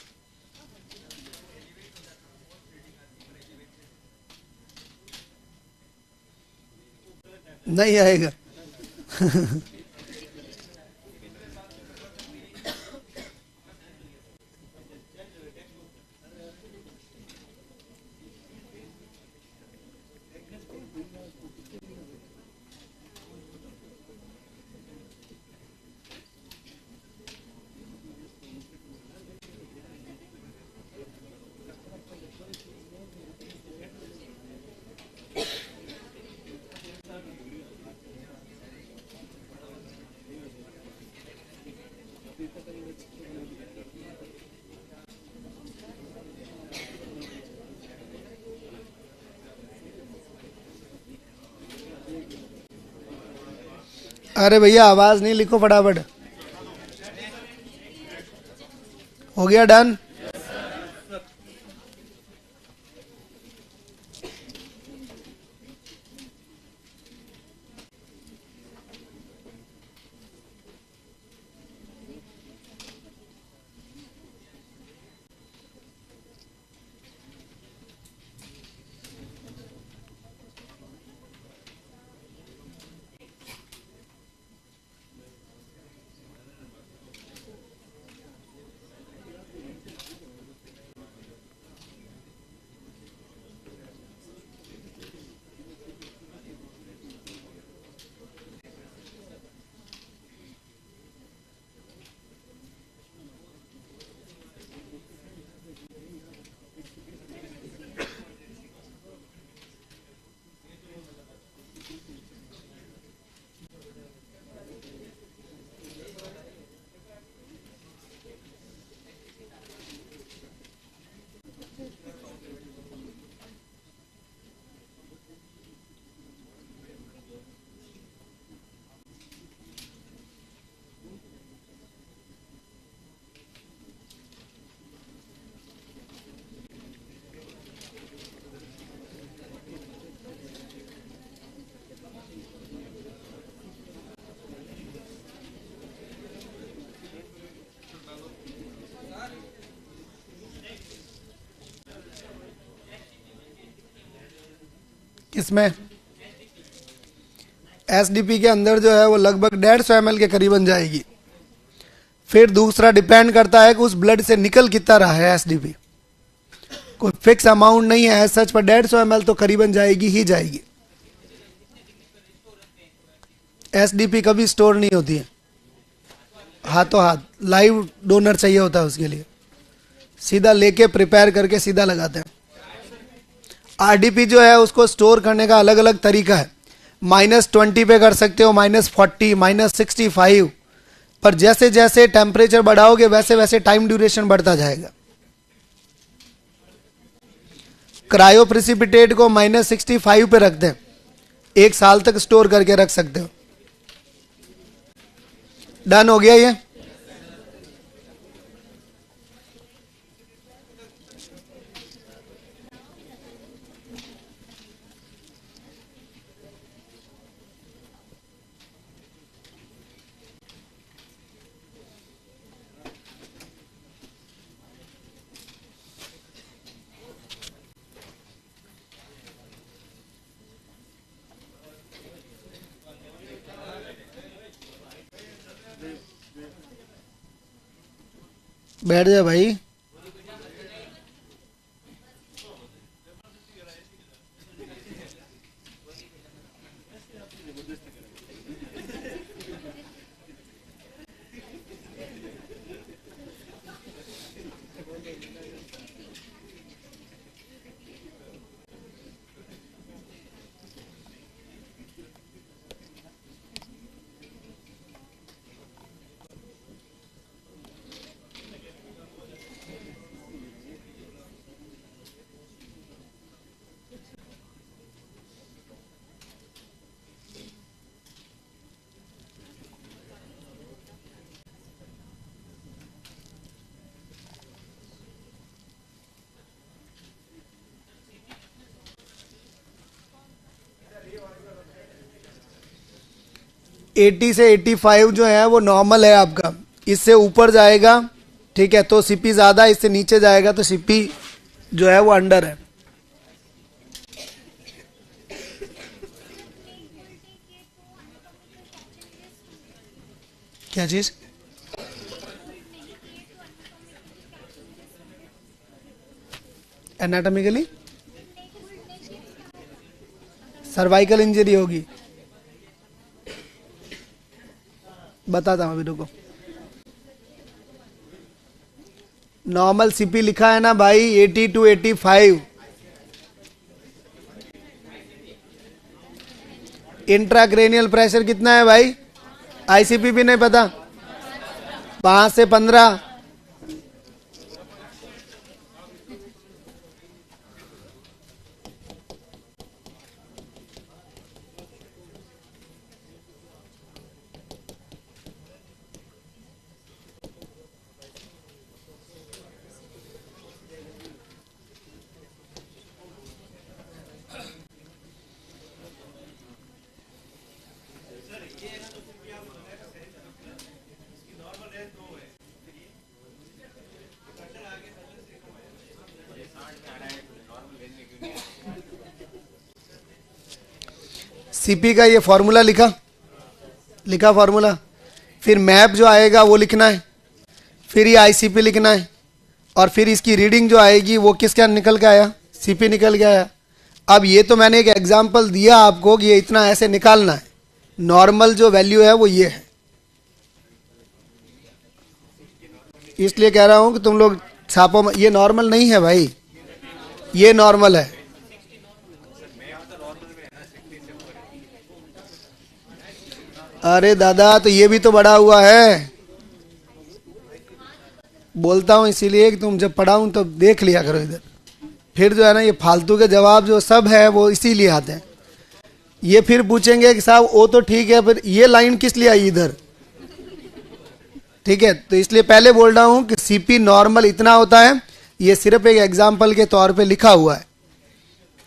S1: नहीं आएगा। अरे भैया आवाज नहीं, लिखो फटाफट। हो गया डन। किसमें? एसडीपी के अंदर जो है वो लगभग 150 ml के करीबन जाएगी। फिर दूसरा डिपेंड करता है कि उस ब्लड से निकल कितना रहा है एसडीपी। कोई फिक्स अमाउंट नहीं है सच, पर 150 ml तो करीबन जाएगी ही जाएगी। एसडीपी कभी स्टोर नहीं होती है, हाथों हाथ लाइव डोनर चाहिए होता है उसके लिए, सीधा लेके प्रिपेयर करके सीधा लगाते हैं। आरडीपी जो है उसको स्टोर करने का अलग अलग तरीका है। -20 पे कर सकते हो, -40, -65, पर जैसे जैसे टेम्परेचर बढ़ाओगे वैसे वैसे टाइम ड्यूरेशन बढ़ता जाएगा। क्रायो प्रिसिपिटेट को -65 पे रख दें, 1 साल तक स्टोर करके रख सकते हो। डन हो गया ये। बैठ जा भाई। 80 से 85 जो है वो नॉर्मल है आपका, इससे ऊपर जाएगा ठीक है तो सीपी ज़्यादा, इससे नीचे जाएगा तो सीपी जो है वो अंडर है। क्या चीज़? एनाटॉमिकली सर्वाइकल इंजरी होगी, बताता हूँ अभी रुको। नॉर्मल सीपी लिखा है ना भाई 80 to 85। इंट्राक्रेनियल प्रेशर कितना है भाई? आईसीपी भी नहीं पता? 5 से 15। सीपी का ये फॉर्मूला लिखा फॉर्मूला, फिर मैप जो आएगा वो लिखना है, फिर ये आईसीपी लिखना है, और फिर इसकी रीडिंग जो आएगी वो किसका निकल के आया? सीपी निकल के आया। अब ये तो मैंने एक एग्जांपल दिया आपको कि ये इतना ऐसे निकालना है, नॉर्मल जो वैल्यू है वो ये है। इसलिए कह रहा हूं कि तुम लोग छापो, ये नॉर्मल नहीं है भाई, ये नॉर्मल है। अरे दादा तो ये भी तो बड़ा हुआ है, बोलता हूं इसीलिए कि तुम जब पढ़ाऊं तो देख लिया करो इधर, फिर जो है ना ये फालतू के जवाब जो सब है वो इसीलिए आते हैं। ये फिर पूछेंगे कि साहब वो तो ठीक है, फिर ये लाइन किस लिए आई इधर? ठीक है, तो इसलिए पहले बोल रहा हूं कि सीपी नॉर्मल इतना होता है, ये सिर्फ एक एग्जाम्पल के तौर पे लिखा हुआ है,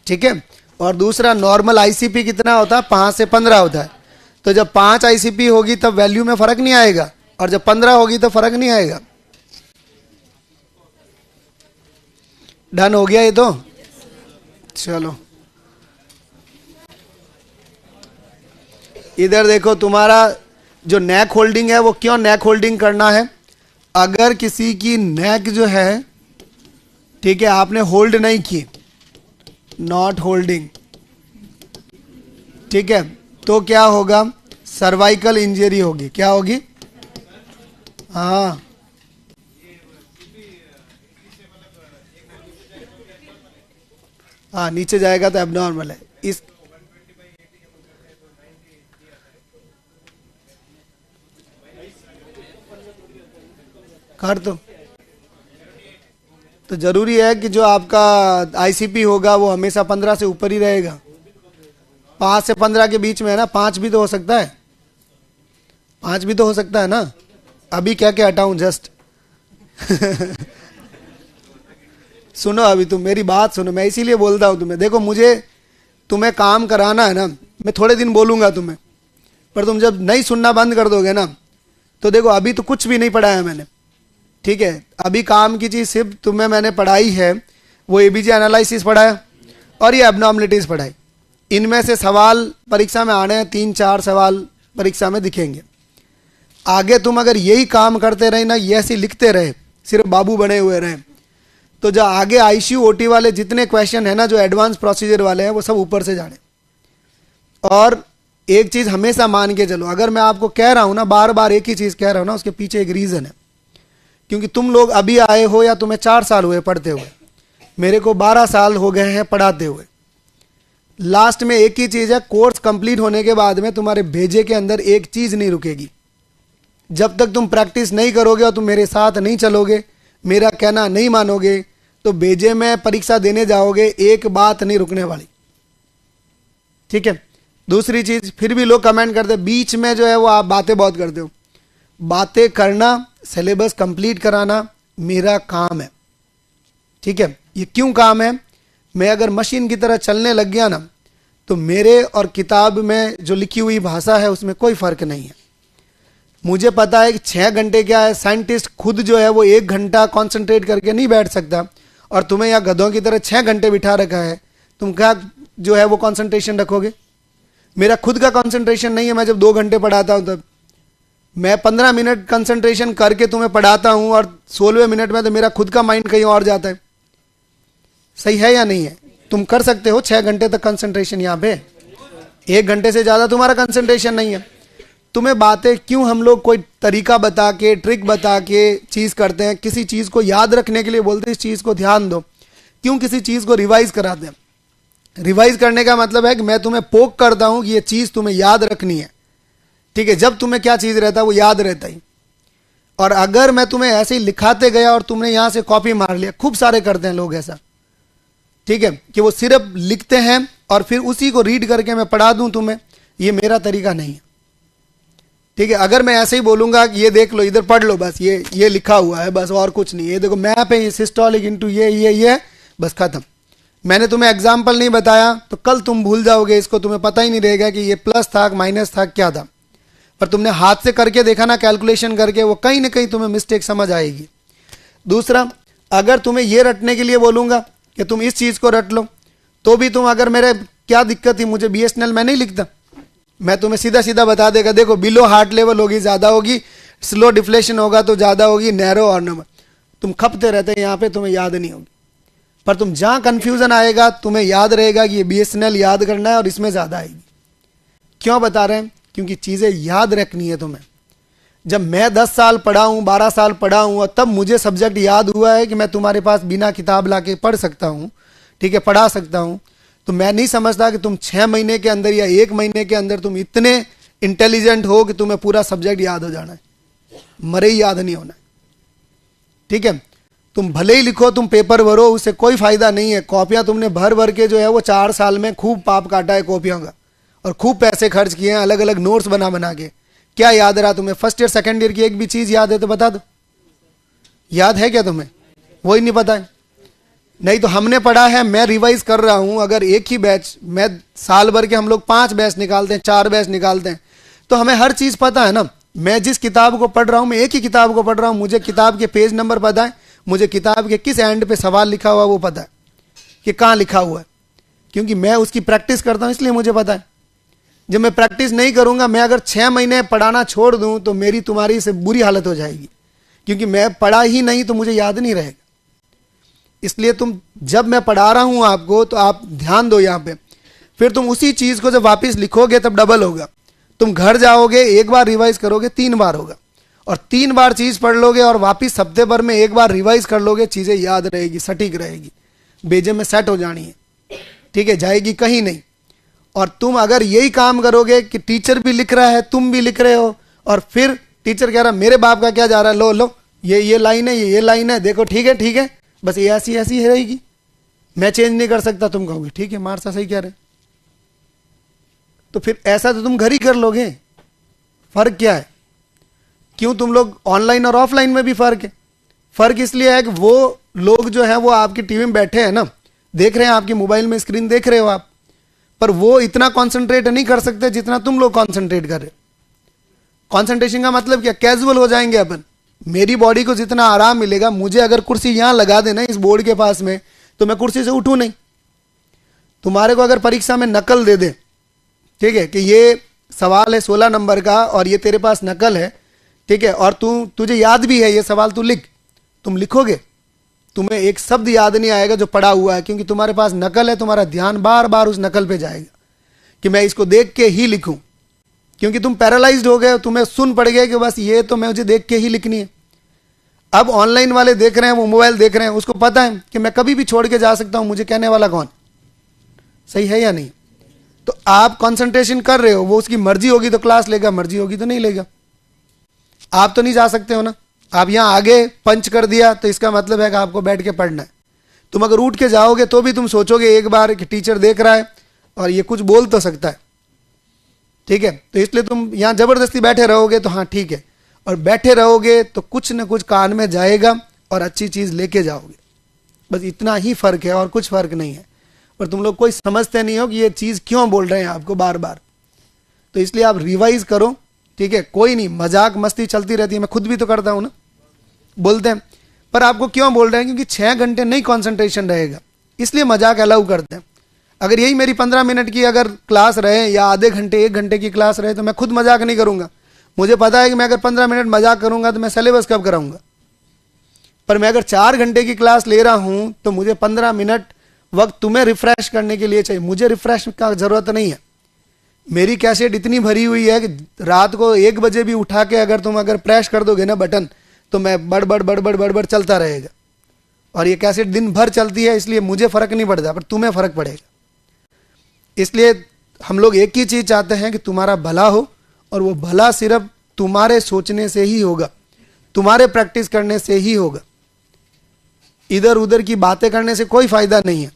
S1: ठीक है। और दूसरा नॉर्मल आईसीपी कितना होता है? 5 से 15 होता है। तो जब 5 आईसीपी होगी तब वैल्यू में फर्क नहीं आएगा, और जब 15 होगी तो फर्क नहीं आएगा। डन हो गया ये तो? चलो इधर देखो, तुम्हारा जो नेक होल्डिंग है वो क्यों नेक होल्डिंग करना है? अगर किसी की नेक जो है ठीक है आपने होल्ड नहीं की, नॉट होल्डिंग, ठीक है, तो क्या होगा? सर्वाइकल इंजरी होगी। क्या होगी? हाँ, हाँ नीचे जाएगा तो एबनॉर्मल है। इस कर तो जरूरी है कि जो आपका आईसीपी होगा वो हमेशा 15 से ऊपर ही रहेगा। 5 से 15 के बीच में है ना, 5 भी तो हो सकता है, 5 भी तो हो सकता है ना। अभी क्या क्या हटाऊं जस्ट सुनो अभी तुम मेरी बात सुनो, मैं इसीलिए बोलता हूं तुम्हें। देखो मुझे तुम्हें काम कराना है ना, मैं थोड़े दिन बोलूंगा तुम्हें, पर तुम जब नहीं सुनना बंद कर दोगे ना तो देखो अभी तो कुछ भी नहीं पढ़ाया मैंने, ठीक है। अभी काम की चीज सिर्फ तुम्हें मैंने पढ़ाई है, वो एबीजे एनालिसिस पढ़ाया और ये एब्नॉर्मलिटीज पढ़ाई। इनमें से सवाल परीक्षा में आने हैं, 3-4 सवाल परीक्षा में दिखेंगे। आगे तुम अगर यही काम करते रहे ना, ये ऐसे लिखते रहे, सिर्फ बाबू बने हुए रहे, तो जो आगे आईसीयू ओटी वाले जितने क्वेश्चन है ना, जो एडवांस प्रोसीजर वाले हैं, वो सब ऊपर से जाने। और एक चीज हमेशा मान के चलो, अगर मैं आपको कह रहा हूं ना, बार बार एक ही चीज कह रहा हूं ना, उसके पीछे एक रीजन है। क्योंकि तुम लोग अभी आए हो या तुम्हें 4 साल हुए पढ़ते हुए, मेरे को 12 साल हो गए हैं पढ़ाते हुए। लास्ट में एक ही चीज है, कोर्स कंप्लीट होने के बाद में तुम्हारे भेजे के अंदर एक चीज नहीं रुकेगी। जब तक तुम प्रैक्टिस नहीं करोगे और तुम मेरे साथ नहीं चलोगे, मेरा कहना नहीं मानोगे, तो भेजे में परीक्षा देने जाओगे, एक बात नहीं रुकने वाली, ठीक है। दूसरी चीज, फिर भी लोग कमेंट करते बीच में जो है वो आप बातें बहुत करते हो। बातें करना, सिलेबस कंप्लीट कराना मेरा काम है, ठीक है। ये क्यों काम है? मैं अगर मशीन की तरह चलने लग गया ना, तो मेरे और किताब में जो लिखी हुई भाषा है उसमें कोई फर्क नहीं है। मुझे पता है कि 6 घंटे क्या है, साइंटिस्ट खुद जो है वो 1 घंटा कॉन्सेंट्रेट करके नहीं बैठ सकता, और तुम्हें यहाँ गधों की तरह 6 घंटे बिठा रखा है, तुम क्या जो है वो कंसंट्रेशन रखोगे? मेरा खुद का कंसंट्रेशन नहीं है। मैं जब 2 घंटे पढ़ाता हूँ तब मैं 15 मिनट कंसंट्रेशन करके तुम्हें पढ़ाता हूँ, और 16वें मिनट में तो मेरा खुद का माइंड कहीं और जाता है। सही है या नहीं है? तुम कर सकते हो 6 घंटे तक कंसंट्रेशन यहाँ पे, 1 घंटे से ज़्यादा तुम्हारा कंसंट्रेशन नहीं है। तुम्हें बातें क्यों हम लोग कोई तरीका बता के, ट्रिक बता के चीज़ करते हैं? किसी चीज़ को याद रखने के लिए बोलते हैं इस चीज़ को ध्यान दो। क्यों किसी चीज़ को रिवाइज कराते हैं? रिवाइज करने का मतलब है कि मैं तुम्हें पोक करता हूं कि ये चीज़ तुम्हें याद रखनी है। ठीक है, जब तुम्हें क्या चीज़ रहता है वो याद रहता ही। और अगर मैं तुम्हें ऐसे ही लिखाते गया और तुमने यहां से कॉपी मार लिया, खूब सारे करते हैं लोग ऐसा, ठीक है, कि वो सिर्फ लिखते हैं और फिर उसी को रीड करके मैं पढ़ा दूं तुम्हें, ये मेरा तरीका नहीं है। ठीक है, अगर मैं ऐसे ही बोलूंगा कि ये देख लो, इधर पढ़ लो, बस ये लिखा हुआ है, बस और कुछ नहीं, ये देखो मैप है, ये सिस्टोलिक इनटू ये बस खत्म। मैंने तुम्हें एग्जाम्पल नहीं बताया तो कल तुम भूल जाओगे इसको, तुम्हें पता ही नहीं रहेगा कि ये प्लस था माइनस था क्या था। पर तुमने हाथ से करके देखा ना, कैलकुलेशन करके, वो कहीं ना कहीं तुम्हें मिस्टेक समझ आएगी। दूसरा, अगर तुम्हें ये रटने के लिए बोलूंगा कि तुम इस चीज़ को रट लो, तो भी तुम, अगर मेरे क्या दिक्कत थी, मुझे BSNL में नहीं लिखता, मैं तुम्हें सीधा सीधा बता देगा, देखो बिलो हार्ट लेवल होगी ज़्यादा होगी, स्लो डिफ्लेशन होगा तो ज़्यादा होगी, नैरो और नंबर। तुम खपते रहते यहाँ पे, तुम्हें याद नहीं होगी। पर तुम जहाँ कन्फ्यूज़न आएगा तुम्हें याद रहेगा कि ये BSNL याद करना है और इसमें ज़्यादा आएगी। क्यों बता रहे हैं? क्योंकि चीज़ें याद रखनी है तुम्हें। जब मैं 10 साल पढ़ा हूँ, 12 साल पढ़ा हूँ, और तब मुझे सब्जेक्ट याद हुआ है कि मैं तुम्हारे पास बिना किताब ला के पढ़ सकता हूँ, ठीक है, पढ़ा सकता हूँ, तो मैं नहीं समझता कि तुम 6 महीने के अंदर या 1 महीने के अंदर तुम इतने इंटेलिजेंट हो कि तुम्हें पूरा सब्जेक्ट याद हो जाना है। मरे ही याद नहीं होना है। ठीक है, तुम भले ही लिखो, तुम पेपर भरो, उससे कोई फायदा नहीं है। कॉपियां तुमने भर भर के जो है वो 4 साल में खूब पाप काटा है कॉपियों का, और खूब पैसे खर्च किए हैं, अलग अलग नोट्स बना बना के। क्या याद रहा तुम्हें? फर्स्ट ईयर सेकंड ईयर की एक भी चीज याद है तो बता दो, याद है क्या तुम्हें? वही नहीं पता है। नहीं तो हमने पढ़ा है, मैं रिवाइज कर रहा हूं, अगर एक ही बैच में साल भर के हम लोग 5 बैच निकालते हैं, 4 बैच निकालते हैं, तो हमें हर चीज पता है ना। मैं जिस किताब को पढ़ रहा हूं, मैं एक ही किताब को पढ़ रहा हूं, मुझे किताब के पेज नंबर पता है, मुझे किताब के किस एंड पे सवाल लिखा हुआ वो पता है कि कहाँ लिखा हुआ है, क्योंकि मैं उसकी प्रैक्टिस करता हूं, इसलिए मुझे पता है। जब मैं प्रैक्टिस नहीं करूंगा, मैं अगर 6 महीने पढ़ाना छोड़ दूं तो मेरी तुम्हारी से बुरी हालत हो जाएगी, क्योंकि मैं पढ़ा ही नहीं तो मुझे याद नहीं रहेगा। इसलिए तुम, जब मैं पढ़ा रहा हूं आपको, तो आप ध्यान दो यहाँ पे। फिर तुम उसी चीज को जब वापस लिखोगे तब डबल होगा। तुम घर जाओगे, एक बार रिवाइज करोगे, 3 बार होगा, और 3 बार चीज पढ़ लोगे और वापिस हफ्ते भर में एक बार रिवाइज कर लोगे, चीजें याद रहेगी, सटीक रहेगी, बेजे में सेट हो जानी है। ठीक है, जाएगी कहीं नहीं। और तुम अगर यही काम करोगे कि टीचर भी लिख रहा है, तुम भी लिख रहे हो, और फिर टीचर कह रहा मेरे बाप का क्या जा रहा है, लो लो ये लाइन है, ये लाइन है, देखो ठीक है, बस ये ऐसी ऐसी रहेगी, मैं चेंज नहीं कर सकता। तुम कहोगे ठीक है, मारसा सही कह रहे। तो फिर ऐसा तो तुम घर ही कर लोगे। फर्क क्या है? क्यों तुम लोग ऑनलाइन और ऑफलाइन में भी फर्क है? फर्क इसलिए है कि वो लोग जो है वो आपकी टीवी में बैठे हैं ना, देख रहे हैं, आपकी मोबाइल में स्क्रीन देख रहे हो आप, पर वो इतना कंसंट्रेट नहीं कर सकते जितना तुम लोग कंसंट्रेट कर रहे हो। कंसंट्रेशन का मतलब क्या? कैजुअल हो जाएंगे अपन। मेरी बॉडी को जितना आराम मिलेगा, मुझे अगर कुर्सी यहां लगा देना इस बोर्ड के पास में, तो मैं कुर्सी से उठूं नहीं। तुम्हारे को अगर परीक्षा में नकल दे दे, ठीक है, कि ये सवाल है 16 नंबर का और ये तेरे पास नकल है, ठीक है, और तुझे याद भी है ये सवाल, तू लिख, तुम लिखोगे, तुम्हें एक शब्द याद नहीं आएगा जो पढ़ा हुआ है, क्योंकि तुम्हारे पास नकल है। तुम्हारा ध्यान बार बार उस नकल पे जाएगा कि मैं इसको देख के ही लिखूं, क्योंकि तुम पैरालाइज्ड हो गए, तुम्हें सुन पड़ गए कि बस ये तो मैं मुझे देख के ही लिखनी है। अब ऑनलाइन वाले देख रहे हैं, वो मोबाइल देख रहे हैं, उसको पता है कि मैं कभी भी छोड़ के जा सकता हूं, मुझे कहने वाला कौन? सही है या नहीं? तो आप कंसंट्रेशन कर रहे हो, वो उसकी मर्जी होगी तो क्लास लेगा, मर्जी होगी तो नहीं लेगा। आप तो नहीं जा सकते हो ना। आप यहां आगे पंच कर दिया तो इसका मतलब है कि आपको बैठ के पढ़ना है। तुम अगर उठ के जाओगे तो भी तुम सोचोगे एक बार कि टीचर देख रहा है और ये कुछ बोल तो सकता है, ठीक है, तो इसलिए तुम यहां जबरदस्ती बैठे रहोगे तो हाँ ठीक है, और बैठे रहोगे तो कुछ न कुछ कान में जाएगा और अच्छी चीज लेके जाओगे। बस इतना ही फर्क है और कुछ फर्क नहीं है। पर तुम लोग कोई समझते नहीं हो कि ये चीज़ क्यों बोल रहे हैं आपको बार बार। तो इसलिए आप रिवाइज करो, ठीक है। कोई नहीं, मजाक मस्ती चलती रहती है, मैं खुद भी तो करता हूँ ना, बोलते हैं, पर आपको क्यों बोल रहे हैं? क्योंकि 6 घंटे नहीं कंसंट्रेशन रहेगा, इसलिए मजाक अलाउ करते हैं। अगर यही मेरी 15 मिनट की अगर क्लास रहे या आधे घंटे 1 घंटे की क्लास रहे तो मैं खुद मजाक नहीं करूंगा। मुझे पता है कि मैं अगर 15 मिनट मजाक करूंगा तो मैं सिलेबस कब कराऊंगा। पर मैं अगर 4 घंटे की क्लास ले रहा हूं तो मुझे 15 मिनट वक्त तुम्हें रिफ्रेश करने के लिए चाहिए, मुझे रिफ्रेश का जरूरत नहीं है। मेरी कैसेट इतनी भरी हुई है कि रात को 1 बजे भी उठा के अगर तुम प्रेस कर दोगे ना बटन, तो मैं बड़ चलता रहेगा। और ये कैसेट दिन भर चलती है, इसलिए मुझे फर्क नहीं पड़ता, पर तुम्हें फर्क पड़ेगा। इसलिए हम लोग एक ही चीज चाहते हैं कि तुम्हारा भला हो, और वो भला सिर्फ तुम्हारे सोचने से ही होगा, तुम्हारे प्रैक्टिस करने से ही होगा। इधर उधर की बातें करने से कोई फायदा नहीं है,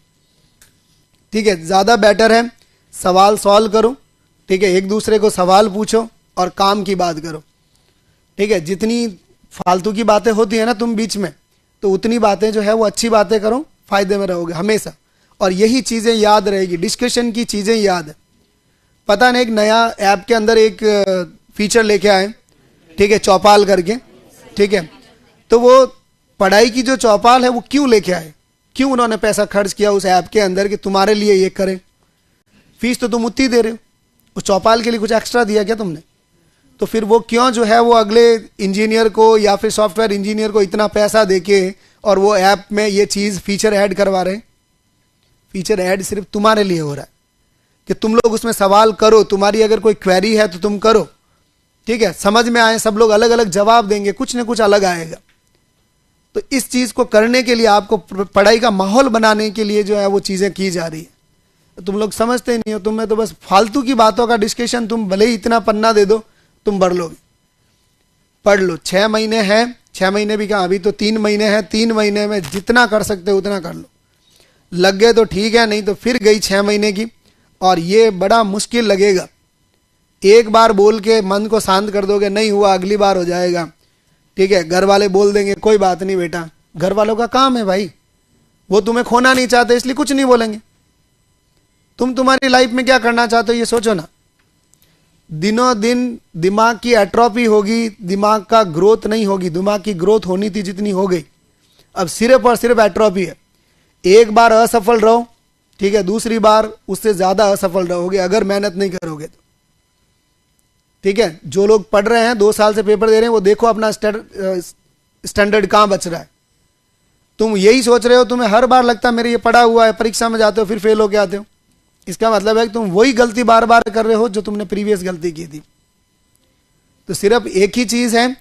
S1: ठीक है। ज्यादा बेटर है सवाल सॉल्व करो, ठीक है, एक दूसरे को सवाल पूछो और काम की बात करो, ठीक है। जितनी फालतू की बातें होती है ना तुम बीच में, तो उतनी बातें जो है वो अच्छी बातें करो, फायदे में रहोगे हमेशा। और यही चीजें याद रहेगी, डिस्कशन की चीजें याद है। पता नहीं एक नया ऐप के अंदर एक फीचर लेके आए, ठीक है, चौपाल करके, ठीक है। तो वो पढ़ाई की जो चौपाल है वो क्यों लेके आए, क्यों उन्होंने पैसा खर्च किया उस ऐप के अंदर कि तुम्हारे लिए ये करें? फीस तो तुम उतनी दे रहे हो, उस चौपाल के लिए कुछ एक्स्ट्रा दिया क्या तुमने? तो फिर वो क्यों जो है वो अगले इंजीनियर को या फिर सॉफ्टवेयर इंजीनियर को इतना पैसा देके और वो ऐप में ये चीज फीचर ऐड करवा रहे हैं? फीचर ऐड सिर्फ तुम्हारे लिए हो रहा है कि तुम लोग उसमें सवाल करो, तुम्हारी अगर कोई क्वेरी है तो तुम करो, ठीक है। समझ में आए, सब लोग अलग अलग जवाब देंगे, कुछ ना कुछ अलग आएगा। तो इस चीज को करने के लिए, आपको पढ़ाई का माहौल बनाने के लिए जो है वो चीजें की जा रही है। तो तुम लोग समझते नहीं हो, तुम्हें तो बस फालतू की बातों का डिस्कशन, तुम भले ही इतना पन्ना दे दो तुम भर लोगे। पढ़ लो, 6 महीने हैं, 6 महीने भी कहा, अभी तो 3 महीने हैं, 3 महीने में जितना कर सकते हो उतना कर लो। लग गए तो ठीक है, नहीं तो फिर गई 6 महीने की। और ये बड़ा मुश्किल लगेगा। एक बार बोल के मन को शांत कर दोगे, नहीं हुआ अगली बार हो जाएगा, ठीक है। घर वाले बोल देंगे कोई बात नहीं बेटा, घर वालों का काम है भाई, वो तुम्हें खोना नहीं चाहते इसलिए कुछ नहीं बोलेंगे। तुम तुम्हारी लाइफ में क्या करना चाहते हो ये सोचो ना। दिनों दिन दिमाग की एट्रोफी होगी, दिमाग का ग्रोथ नहीं होगी। दिमाग की ग्रोथ होनी थी जितनी हो गई, अब सिर्फ और सिर्फ एट्रोफी है। एक बार असफल रहो, ठीक है, दूसरी बार उससे ज्यादा असफल रहोगे अगर मेहनत नहीं करोगे तो, ठीक है। जो लोग पढ़ रहे हैं 2 साल से पेपर दे रहे हैं, वो देखो अपना स्टैंडर्ड कहां बच रहा है। तुम यही सोच रहे हो, तुम्हें हर बार लगता है मेरे ये पढ़ा हुआ है, परीक्षा में जाते हो फिर फेल होके आते हो। इसका मतलब है कि तुम वही गलती बार बार कर रहे हो जो तुमने प्रीवियस गलती की थी। तो सिर्फ एक ही चीज है,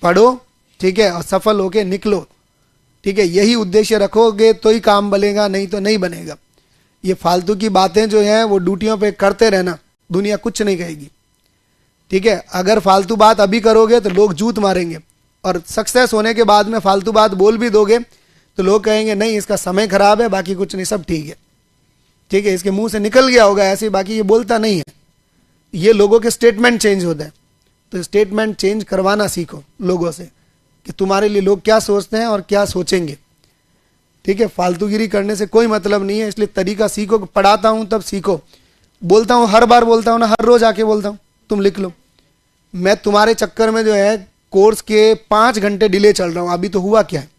S1: पढ़ो, ठीक है, और सफल होके निकलो, ठीक है। यही उद्देश्य रखोगे तो ही काम बनेगा, नहीं तो नहीं बनेगा। ये फालतू की बातें जो है वो ड्यूटियों पे करते रहना, दुनिया कुछ नहीं कहेगी, ठीक है। अगर फालतू बात अभी करोगे तो लोग जूत मारेंगे, और सक्सेस होने के बाद में फालतू बात बोल भी दोगे तो लोग कहेंगे नहीं इसका समय खराब है, बाकी कुछ नहीं, सब ठीक है, ठीक है, इसके मुंह से निकल गया होगा ऐसे, बाकी ये बोलता नहीं है। ये लोगों के स्टेटमेंट चेंज होते हैं। तो स्टेटमेंट चेंज करवाना सीखो लोगों से कि तुम्हारे लिए लोग क्या सोचते हैं और क्या सोचेंगे, ठीक है। फालतूगिरी करने से कोई मतलब नहीं है, इसलिए तरीका सीखो। पढ़ाता हूं तब सीखो, बोलता हूं हर बार बोलता हूं ना, हर रोज आके बोलता हूं तुम लिख लो। मैं तुम्हारे चक्कर में जो है कोर्स के 5 घंटे डिले चल रहा हूं, अभी तो हुआ क्या है,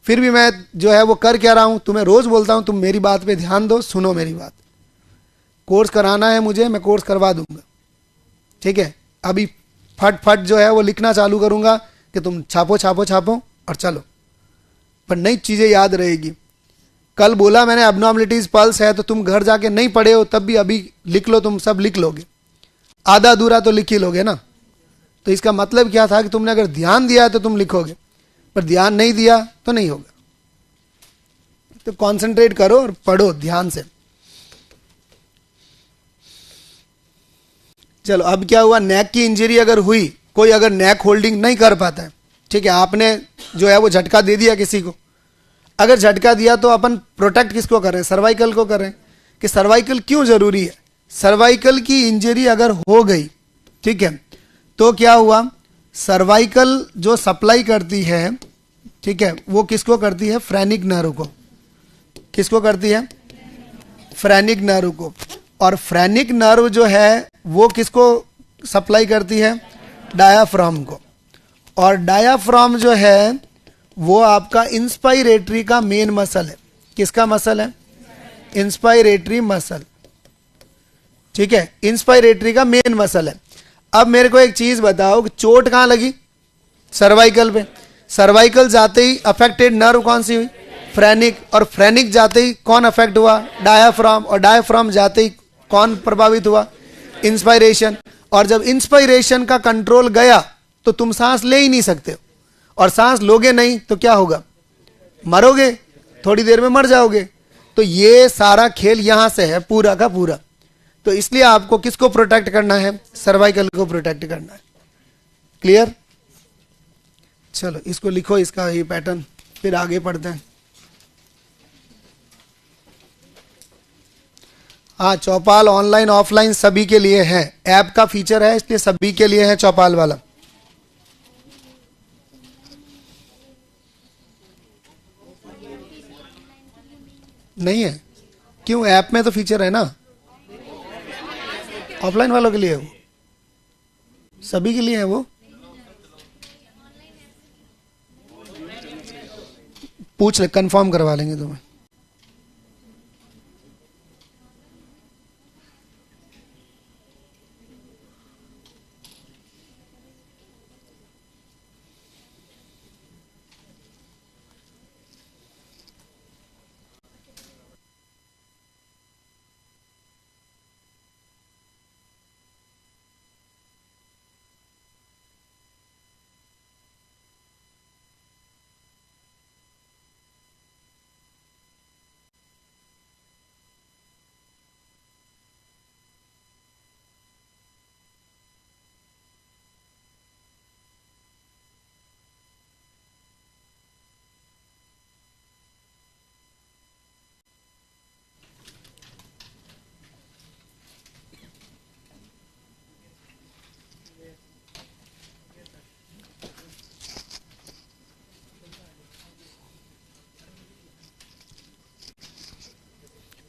S1: फिर भी मैं जो है वो कर क्या रहा हूं। तुम्हें रोज बोलता हूं तुम मेरी बात पे ध्यान दो, सुनो मेरी बात। कोर्स कराना है मुझे, मैं कोर्स करवा दूंगा, ठीक है। अभी फट फट जो है वो लिखना चालू करूंगा कि तुम छापो छापो छापो और चलो, पर नई चीजें याद रहेगी। कल बोला मैंने एब्नॉर्मलिटीज पल्स है, तो तुम घर जाके नहीं पढ़े हो तब भी अभी लिख लो, तुम सब लिख लोगे, आधा अधूरा तो लिख ही लोगे ना। तो इसका मतलब क्या था कि तुमने अगर ध्यान दिया है तो तुम लिखोगे, पर ध्यान नहीं दिया तो नहीं होगा। तो कंसंट्रेट करो और पढ़ो ध्यान से। चलो, अब क्या हुआ, नेक की इंजरी अगर हुई, कोई अगर नेक होल्डिंग नहीं कर पाता है, ठीक है, आपने जो है वो झटका दे दिया किसी को। अगर झटका दिया तो अपन प्रोटेक्ट किसको कर रहे हैं, सर्वाइकल को कर रहे हैं। कि सर्वाइकल क्यों जरूरी है, सर्वाइकल की इंजरी अगर हो गई, ठीक है, तो क्या हुआ, सर्वाइकल जो सप्लाई करती है, ठीक है, वो किसको करती है, फ्रेनिक नर्व को। किसको करती है, फ्रेनिक नर्व को, और फ्रेनिक नर्व जो है वो किसको सप्लाई करती है? डायाफ्राम को। और डायाफ्राम जो है वो आपका इंस्पायरेटरी का मेन मसल है। किसका मसल है? Inspiratory muscle. ठीक है, इंस्पायरेटरी का मेन मसल है। अब मेरे को एक चीज बताओ कि चोट कहां लगी? सर्वाइकल पे। सर्वाइकल जाते ही अफेक्टेड नर्व कौन सी हुई? फ्रेनिक। और फ्रेनिक जाते ही कौन अफेक्ट हुआ? डायाफ्राम। और डायाफ्राम जाते ही कौन प्रभावित हुआ? इंस्पायरेशन। और जब इंस्पायरेशन का कंट्रोल गया तो तुम सांस ले ही नहीं सकते हो, और सांस लोगे नहीं तो क्या होगा? मरोगे, थोड़ी देर में मर जाओगे। तो ये सारा खेल यहां से है पूरा का पूरा। तो इसलिए आपको किसको प्रोटेक्ट करना है? सर्वाइकल को प्रोटेक्ट करना है। क्लियर? चलो इसको लिखो, इसका ये पैटर्न, फिर आगे पढ़ते हैं। हाँ, चौपाल ऑनलाइन ऑफलाइन सभी के लिए है, ऐप का फीचर है, इसलिए सभी के लिए है चौपाल वाला। नहीं है? क्यों? ऐप में तो फीचर है ना। ऑफलाइन वालों के लिए है वो, सभी के लिए है वो। पूछ ले, कंफर्म करवा लेंगे तुम्हें।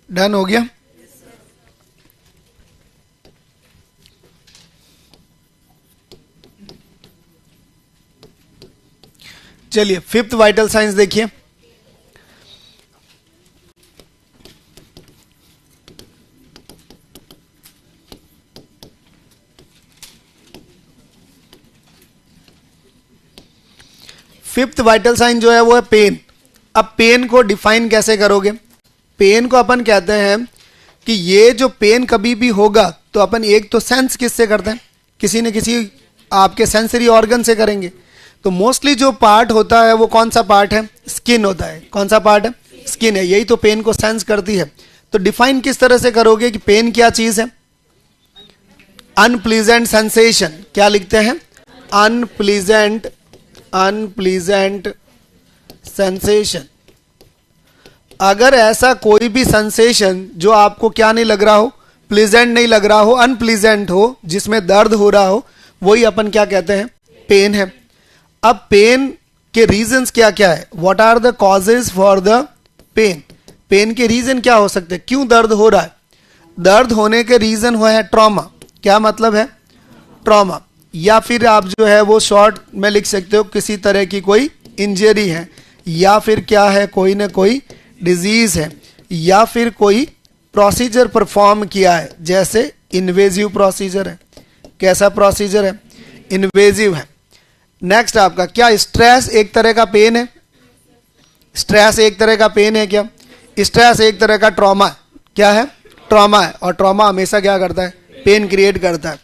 S1: डन हो गया? चलिए फिफ्थ वाइटल साइंस देखिए। फिफ्थ वाइटल साइन जो है वो है पेन। अब पेन को डिफाइन कैसे करोगे? पेन को अपन कहते हैं कि ये जो पेन कभी भी होगा तो अपन एक तो सेंस किससे करते हैं? किसी न किसी आपके सेंसरी ऑर्गन से करेंगे। तो मोस्टली जो पार्ट होता है वो कौन सा पार्ट है? स्किन होता है। कौन सा पार्ट है? स्किन है। यही तो पेन को सेंस करती है। तो डिफाइन किस तरह से करोगे कि पेन क्या चीज है? Unpleasant sensation. क्या लिखते हैं? Unpleasant sensation. अगर ऐसा कोई भी सेंसेशन जो आपको क्या नहीं लग रहा हो, प्लीजेंट नहीं लग रहा हो, अनप्लीजेंट हो, जिसमें दर्द हो रहा हो, वही अपन क्या कहते हैं? पेन है। अब पेन के रीजंस क्या क्या है? What are the causes for the pain? Pain के रीजन क्या हो सकते हैं? क्यों दर्द हो रहा है? दर्द होने के रीजन हुआ है ट्रॉमा। क्या मतलब है? ट्रॉमा। या फिर आप जो है वो शॉर्ट में लिख सकते हो किसी तरह की कोई इंजरी है, या फिर क्या है, कोई ना कोई डिजीज है, या फिर कोई प्रोसीजर परफॉर्म किया है, जैसे इन्वेजिव प्रोसीजर है। कैसा प्रोसीजर है? इन्वेजिव है। नेक्स्ट आपका क्या? स्ट्रेस एक तरह का पेन है। स्ट्रेस एक तरह का पेन है क्या? स्ट्रेस एक तरह का ट्रॉमा है। क्या है? ट्रॉमा है। और ट्रॉमा हमेशा क्या करता है? पेन क्रिएट करता है।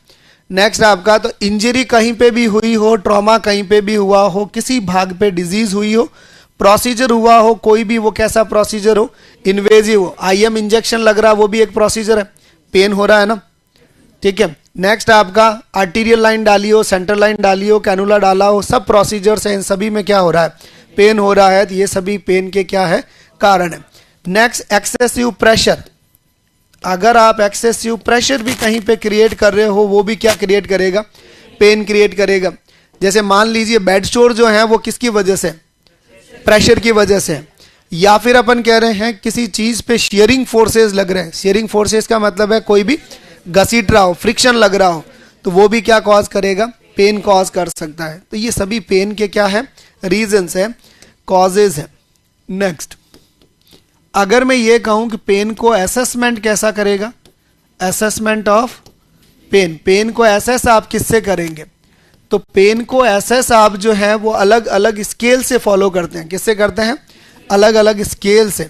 S1: नेक्स्ट आपका तो इंजरी कहीं पे भी हुई हो, ट्रॉमा कहीं पे भी हुआ हो, किसी भाग पे डिजीज हुई हो, प्रोसीजर हुआ हो, कोई भी वो कैसा प्रोसीजर हो, इन्वेजिव हो, आईएम इंजेक्शन लग रहा, वो भी एक प्रोसीजर है, पेन हो रहा है ना। ठीक है। नेक्स्ट आपका आर्टीरियल लाइन डाली हो, सेंट्रल लाइन डाली हो, कैनुला डाला हो, सब प्रोसीजर्स हैं, इन सभी में क्या हो रहा है? पेन हो रहा है। तो ये सभी पेन के क्या है? कारण है। Next excessive pressure. अगर आप एक्सेसिव प्रेशर भी कहीं पे क्रिएट कर रहे हो, वो भी क्या क्रिएट करेगा? पेन क्रिएट करेगा। जैसे मान लीजिए बेड शोर जो है वो किसकी वजह से? प्रेशर की वजह से। या फिर अपन कह रहे हैं किसी चीज पे शेयरिंग फोर्सेस लग रहे हैं। शेयरिंग फोर्सेस का मतलब है कोई भी घसीट रहा हो, फ्रिक्शन लग रहा हो, तो वो भी क्या कॉज करेगा, पेन कॉज कर सकता है। तो ये सभी पेन के क्या है, रीजंस है, कॉजेज है। नेक्स्ट, अगर मैं ये कहूं कि पेन को असेसमेंट कैसा करेगा, असेसमेंट ऑफ पेन, पेन को एसेस आप किससे करेंगे, तो पेन को एसेस आप जो है वो अलग अलग स्केल से फॉलो करते हैं। किससे करते हैं, अलग अलग स्केल से।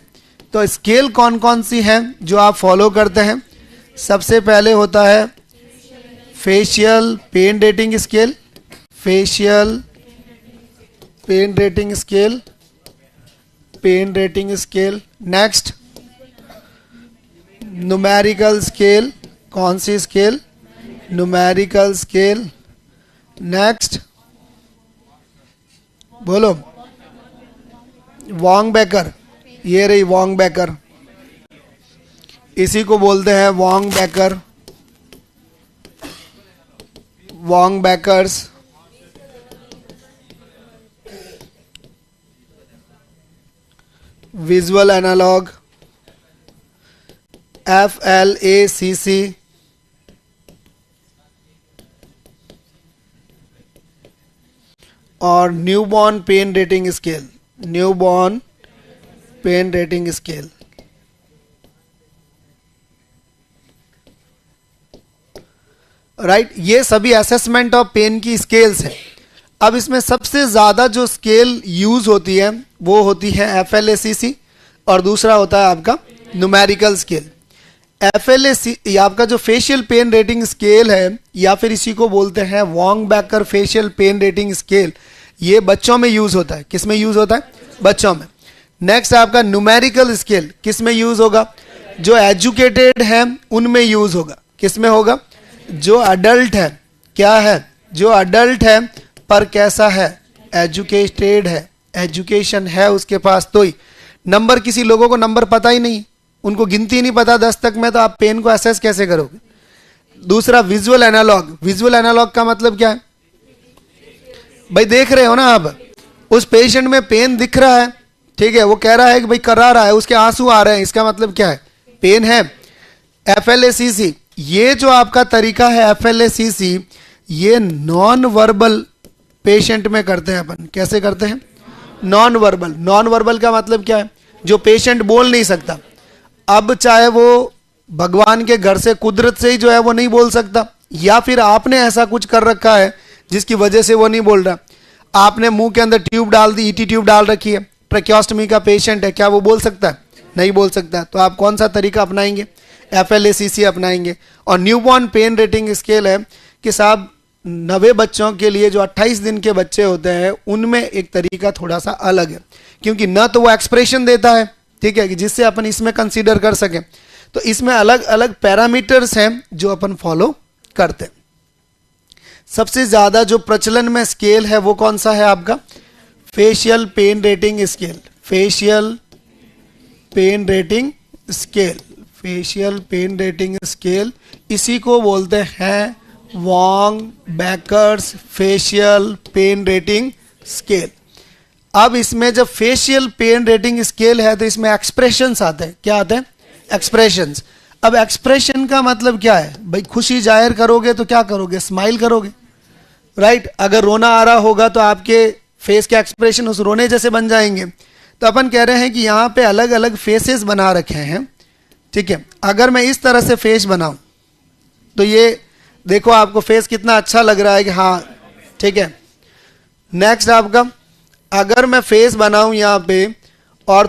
S1: तो स्केल कौन कौन सी हैं जो आप फॉलो करते हैं, सबसे पहले होता है facial pain rating scale, facial pain rating scale, pain rating scale. Next, numerical scale, कौन सी स्केल, न्यूमेरिकल स्केल। नेक्स्ट बोलो, वॉन्ग बेकर, ये रही वॉन्ग बेकर, इसी को बोलते हैं Wong Baker, Wong Bakers. Visual analogue, FLACC, और newborn pain rating scale, newborn pain rating scale. Right, ये सभी असेसमेंट ऑफ पेन की स्केल्स हैं। अब इसमें सबसे ज्यादा जो स्केल यूज होती है वो होती है FLACC, और दूसरा होता है आपका न्यूमेरिकल स्केल। FLACC ये आपका जो फेशियल पेन रेटिंग स्केल है, या फिर इसी को बोलते हैं Wong baker facial pain rating scale, ये बच्चों में यूज होता है। किस में यूज होता है, बच्चों में। नेक्स्ट आपका न्यूमेरिकल स्केल किस में यूज होगा, जो एजुकेटेड है उनमें यूज होगा। किस में होगा, जो अडल्ट है, क्या है, जो अडल्ट है पर कैसा है, एजुकेटेड है, एजुकेशन है उसके पास। तो ही नंबर, किसी लोगों को नंबर पता ही नहीं, उनको गिनती नहीं पता 10 तक में, तो आप पेन को एसेस कैसे करोगे। दूसरा विजुअल एनालॉग, विजुअल एनालॉग का मतलब क्या है, भाई देख रहे हो ना आप, उस पेशेंट में पेन दिख रहा है, ठीक है, वो कह रहा है कि भाई करा रहा है, उसके आंसू आ रहे हैं, इसका मतलब क्या है, पेन है। FLACC, ये जो आपका तरीका है FLACC, ये नॉन वर्बल पेशेंट में करते हैं अपन। कैसे करते हैं, नॉन वर्बल। नॉन वर्बल का मतलब क्या है, जो पेशेंट बोल नहीं सकता। अब चाहे वो भगवान के घर से, कुदरत से ही जो है वो नहीं बोल सकता, या फिर आपने ऐसा कुछ कर रखा है जिसकी वजह से वो नहीं बोल रहा। आपने मुंह के अंदर ट्यूब डाल दी, ET ट्यूब डाल रखी है, ट्रैकियोस्टमी का पेशेंट है, क्या वो बोल सकता है, नहीं बोल सकता। तो आप कौन सा तरीका अपनाएंगे, FLACC अपनाएंगे। और न्यूबॉर्न पेन रेटिंग स्केल है कि साहब नवे बच्चों के लिए जो 28 दिन के बच्चे होते हैं उनमें एक तरीका थोड़ा सा अलग है, क्योंकि न तो वो एक्सप्रेशन देता है, ठीक है, कि जिससे अपन इसमें कंसीडर कर सकें। तो इसमें अलग अलग पैरामीटर्स हैं जो अपन फॉलो करते हैं। सबसे ज्यादा जो प्रचलन में स्केल है वो कौन सा है आपका, facial pain rating scale, facial pain rating scale, facial pain rating scale, इसी को बोलते हैं Wong Bakers facial pain rating scale. अब इसमें जब फेशियल पेन रेटिंग स्केल है तो इसमें एक्सप्रेशंस आते हैं। क्या आते हैं, एक्सप्रेशंस। अब एक्सप्रेशन का मतलब क्या है, भाई खुशी जाहिर करोगे तो क्या करोगे, स्माइल करोगे, राइट। अगर रोना आ रहा होगा तो आपके फेस के एक्सप्रेशन उस रोने जैसे बन जाएंगे। तो अपन कह रहे हैं कि यहाँ पे अलग अलग फेसेस बना रखे हैं, ठीक है। अगर मैं इस तरह से फेस बनाऊं तो ये देखो आपको फेस कितना अच्छा लग रहा है कि हाँ, ठीक है। नेक्स्ट आपका, अगर मैं फेस बनाऊं यहाँ पे और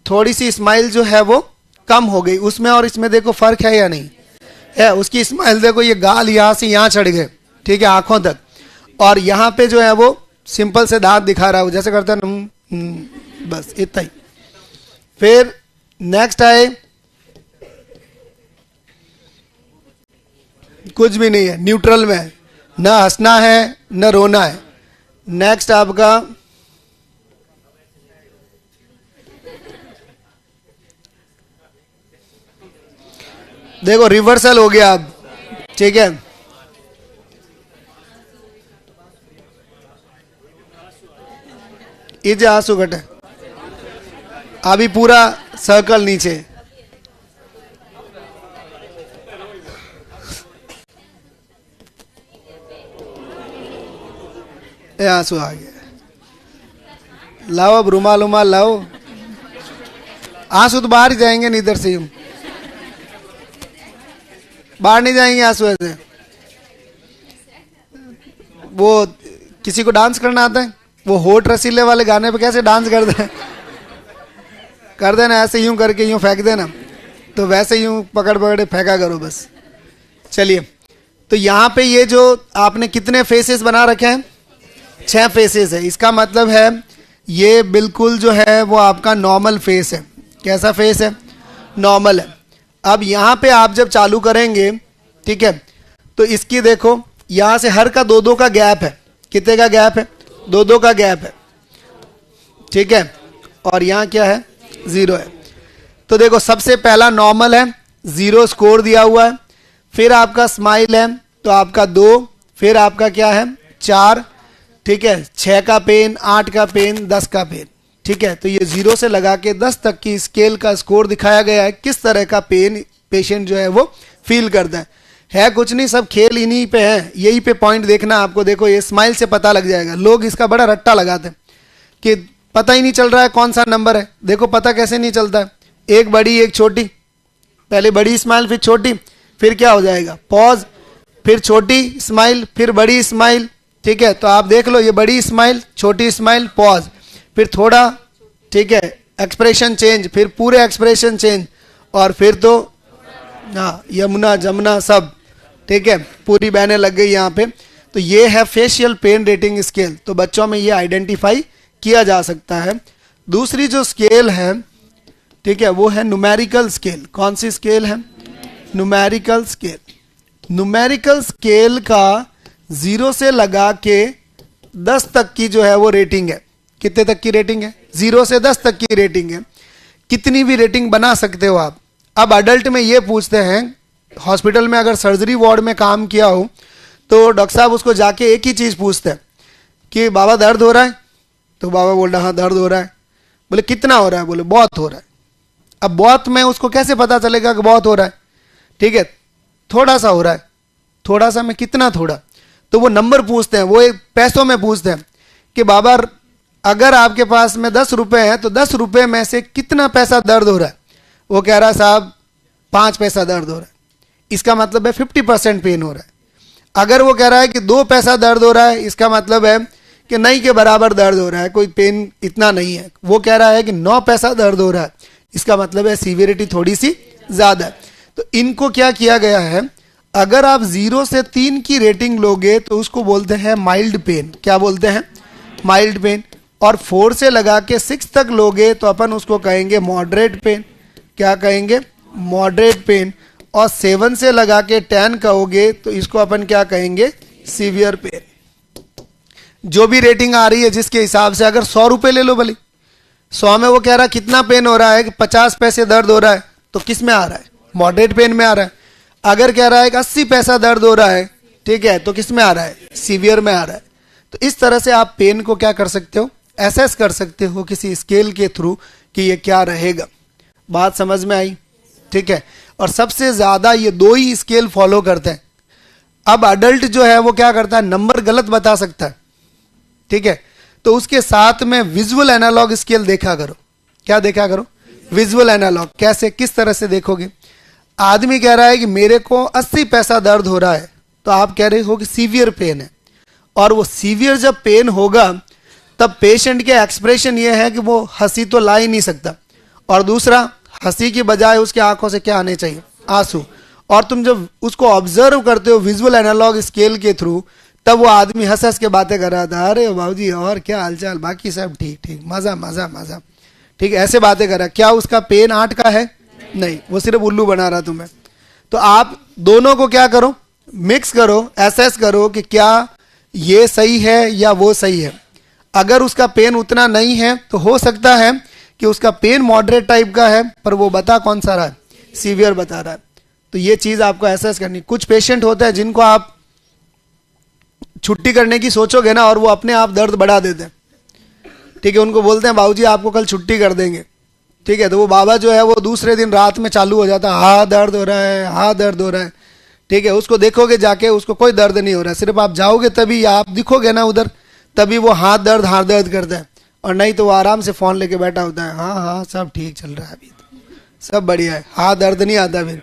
S1: थोड़ी सी स्माइल जो है वो कम हो गई, उसमें और इसमें देखो फर्क है या नहीं है। उसकी स्माइल देखो, ये गाल यहाँ से यहाँ चढ़ गए, ठीक है, आंखों तक, और यहाँ पे जो है वो सिंपल से दांत दिखा रहा है, जैसे करता है बस इतना ही। फिर नेक्स्ट आए, कुछ भी नहीं है, न्यूट्रल में है, न हंसना है न रोना है। नेक्स्ट आपका देखो रिवर्सल हो गया अब, ठीक है। इजे आंसू घटे, अभी पूरा सर्कल नीचे। आंसू आ गया। लाओ अब रुमाल उमाल लाओ। आंसू तो बाहर ही जाएंगे, नहीं इधर से यूं बाहर नहीं जाएंगे आंसू ऐसे। वो किसी को डांस करना आता है, वो होठ रसीले वाले गाने पे कैसे डांस करते हैं, कर देना ऐसे यूं करके यूं फेंक देना, तो वैसे यूं पकड़ पकड़ फेंका करो बस। चलिए, तो यहाँ पे ये जो आपने कितने फेसेस बना रखे हैं, 6 फेसेस है। इसका मतलब है ये बिल्कुल जो है वो आपका नॉर्मल फेस है। कैसा फेस है? नॉर्मल है। अब यहाँ पे आप जब चालू करेंगे, ठीक है, तो इसकी देखो यहाँ से हर का 2-2 का गैप है। कितने का गैप है? 2-2 का गैप है, ठीक है। और यहाँ क्या है? 0 है। तो देखो सबसे पहला नॉर्मल है, 0 स्कोर दिया हुआ है। फिर आपका स्माइल है तो आपका 2, फिर आपका क्या है? 4, ठीक है। 6 का पेन, 8 का पेन, 10 का पेन, ठीक है। तो ये 0 से लगा के 10 तक की स्केल का स्कोर दिखाया गया है, किस तरह का पेन पेशेंट जो है वो फील करता है कुछ नहीं, सब खेल इन्हीं पे है। यही पे पॉइंट देखना आपको। देखो ये स्माइल से पता लग जाएगा। लोग इसका बड़ा रट्टा लगाते हैं कि पता ही नहीं चल रहा है कौन सा नंबर है। देखो पता कैसे नहीं चलता है, एक बड़ी एक छोटी, पहले बड़ी स्माइल फिर छोटी, फिर क्या हो जाएगा? पॉज, फिर छोटी स्माइल, फिर बड़ी स्माइल, ठीक है। तो आप देख लो, ये बड़ी स्माइल, छोटी स्माइल, पॉज, फिर थोड़ा, ठीक है, एक्सप्रेशन चेंज, फिर पूरे एक्सप्रेशन चेंज, और फिर तो हाँ यमुना जमुना सब, ठीक है, पूरी बहनें लग गई यहाँ पे। तो ये है फेशियल पेन रेटिंग स्केल। तो बच्चों में ये आइडेंटिफाई किया जा सकता है। दूसरी जो स्केल है, ठीक है, वो है न्यूमेरिकल स्केल। कौन सी स्केल है? Numerical scale. न्यूमेरिकल स्केल का 0 से लगा के 10 तक की जो है वो रेटिंग है। कितने तक की रेटिंग है? 0 से 10 तक की रेटिंग है। कितनी भी रेटिंग बना सकते हो आप। अब अडल्ट में ये पूछते हैं, हॉस्पिटल में अगर सर्जरी वार्ड में काम किया हो तो डॉक्टर साहब उसको जाके एक ही चीज़ पूछते हैं कि बाबा दर्द हो रहा है? तो बाबा बोल रहा हाँ दर्द हो रहा है। बोले कितना हो रहा है? बोले बहुत हो रहा है। अब बहुत में उसको कैसे पता चलेगा कि बहुत हो रहा है? ठीक है, थोड़ा सा हो रहा है। थोड़ा सा में कितना थोड़ा? तो वो नंबर पूछते हैं, वो एक पैसों में पूछते हैं कि बाबा अगर आपके पास में 10 रुपए हैं तो 10 रुपए में से कितना पैसा दर्द हो रहा है? वो कह रहा है साहब 5 पैसा दर्द हो रहा है। इसका मतलब है 50% पेन हो रहा है। अगर वो कह रहा है कि 2 पैसा दर्द हो रहा है, इसका मतलब है कि नहीं के बराबर दर्द हो रहा है, कोई पेन इतना नहीं है। वो कह रहा है कि 9 पैसा दर्द हो रहा है, इसका मतलब है सीवियरिटी थोड़ी सी ज्यादा है। तो इनको क्या किया गया है, अगर आप 0 से 3 की रेटिंग लोगे तो उसको बोलते हैं माइल्ड पेन। क्या बोलते हैं? Mild pain. और 4 से लगा के 6 तक लोगे तो अपन उसको कहेंगे मॉडरेट पेन। क्या कहेंगे? Moderate pen. और 7 से लगा के 10 कहोगे तो इसको अपन क्या कहेंगे? Severe pain. जो भी रेटिंग आ रही है जिसके हिसाब से, अगर 100 रुपए ले लो भले, 100 में वो कह रहा है कितना पेन हो रहा है कि 50 पैसे दर्द हो रहा है, तो किस में आ रहा है? मॉडरेट पेन में आ रहा है। अगर कह रहा है कि 80 पैसा दर्द हो रहा है, ठीक है, तो किस में आ रहा है? सीवियर में आ रहा है। तो इस तरह से आप पेन को क्या कर सकते हो? एसेस कर सकते हो किसी स्केल के थ्रू कि ये क्या रहेगा। बात समझ में आई? ठीक है। और सबसे ज्यादा ये 2 ही स्केल फॉलो करते हैं। अब अडल्ट जो है वो क्या करता है? नंबर गलत बता सकता है, ठीक है, तो उसके साथ में विजुअल एनालॉग स्केल देखा करो। क्या देखा करो? Visual analogue. कैसे, किस तरह से देखोगे? आदमी कह रहा है कि मेरे को 80 पैसा दर्द हो रहा है, तो आप कह रहे हो कि सीवियर पेन है। और वो सीवियर जब पेन होगा तब पेशेंट के एक्सप्रेशन ये है कि वो हंसी तो ला ही नहीं सकता, और दूसरा हंसी की बजाय उसके आंखों से क्या आने चाहिए? आंसू। और तुम जब उसको ऑब्जर्व करते हो विजुअल एनालॉग स्केल के थ्रू, तब वो आदमी हंस हंस के बातें कर रहा था, अरे बाबूजी और क्या हालचाल, बाकी सब ठीक ठीक, मजा मजा मजा, ठीक, ऐसे बातें कर रहा। क्या उसका पेन 8 का है? नहीं, वो सिर्फ उल्लू बना रहा तुम्हें। तो आप दोनों को क्या करो? मिक्स करो, एसेस करो कि क्या ये सही है या वो सही है। अगर उसका पेन उतना नहीं है तो हो सकता है कि उसका पेन मॉडरेट टाइप का है, पर वो बता कौन सा रहा है? सीवियर बता रहा है। तो ये चीज आपको एसेस करनी। कुछ पेशेंट होते हैं जिनको आप छुट्टी करने की सोचोगे ना, और वो अपने आप दर्द बढ़ा देते हैं, ठीक है, उनको बोलते हैं बाबूजी आपको कल छुट्टी कर देंगे, ठीक है, तो वो बाबा जो है वो दूसरे दिन रात में चालू हो जाता है, हाँ दर्द हो रहा है, हाँ दर्द हो रहा है। ठीक है, उसको देखोगे जाके, उसको कोई दर्द नहीं हो रहा है, सिर्फ आप जाओगे तभी, आप दिखोगे ना उधर, तभी वो हाथ दर्द करता है। और नहीं तो वो आराम से फोन लेके बैठा होता है, हाँ हाँ सब ठीक चल रहा है अभी तो, सब बढ़िया है, हाथ दर्द नहीं आता फिर।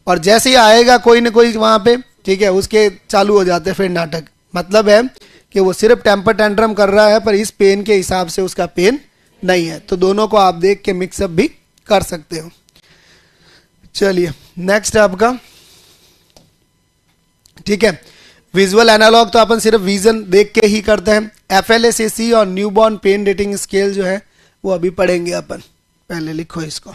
S1: और जैसे ही आएगा कोई ना कोई वहां पे, ठीक है, उसके चालू हो जाते हैं फिर नाटक। मतलब है कि वो सिर्फ टेम्पर टेंट्रम कर रहा है, पर इस पेन के हिसाब से उसका पेन नहीं है। तो दोनों को आप देख के मिक्सअप भी कर सकते हो। चलिए नेक्स्ट आपका, ठीक है, विजुअल एनालॉग तो अपन सिर्फ विजन देख के ही करते हैं। एफएलएसएसी और न्यूबॉर्न पेन रेटिंग स्केल जो है वो अभी पढ़ेंगे अपन। पहले लिखो इसको।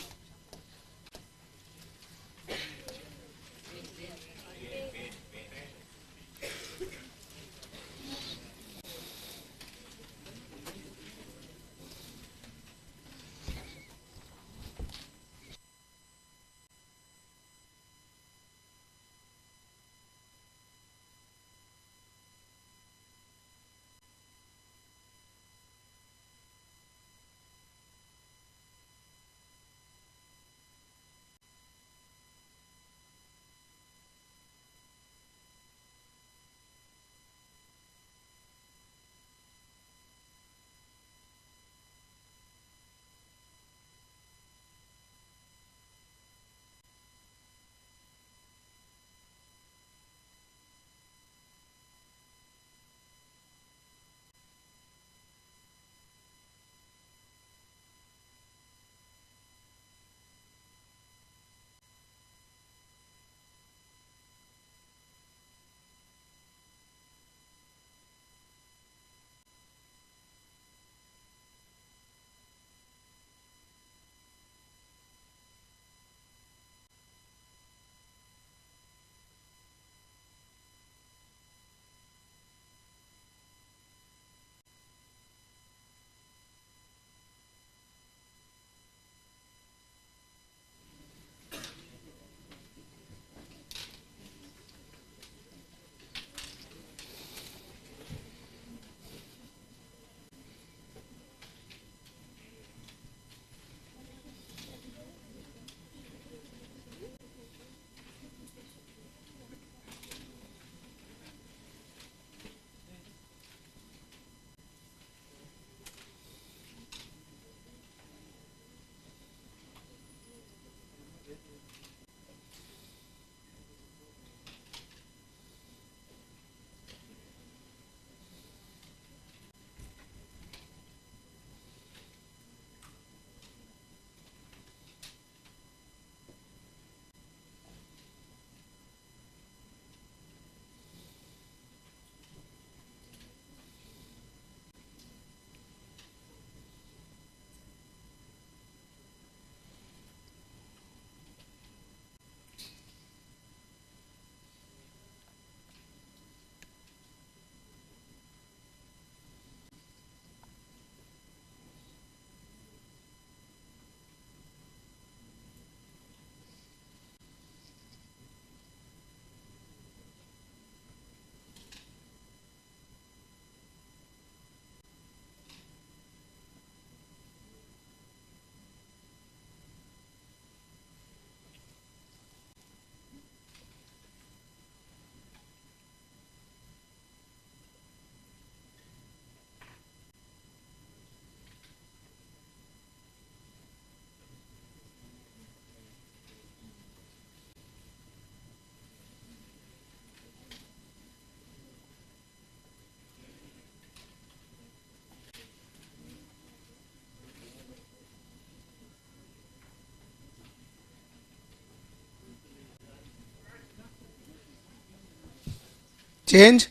S1: चेंज।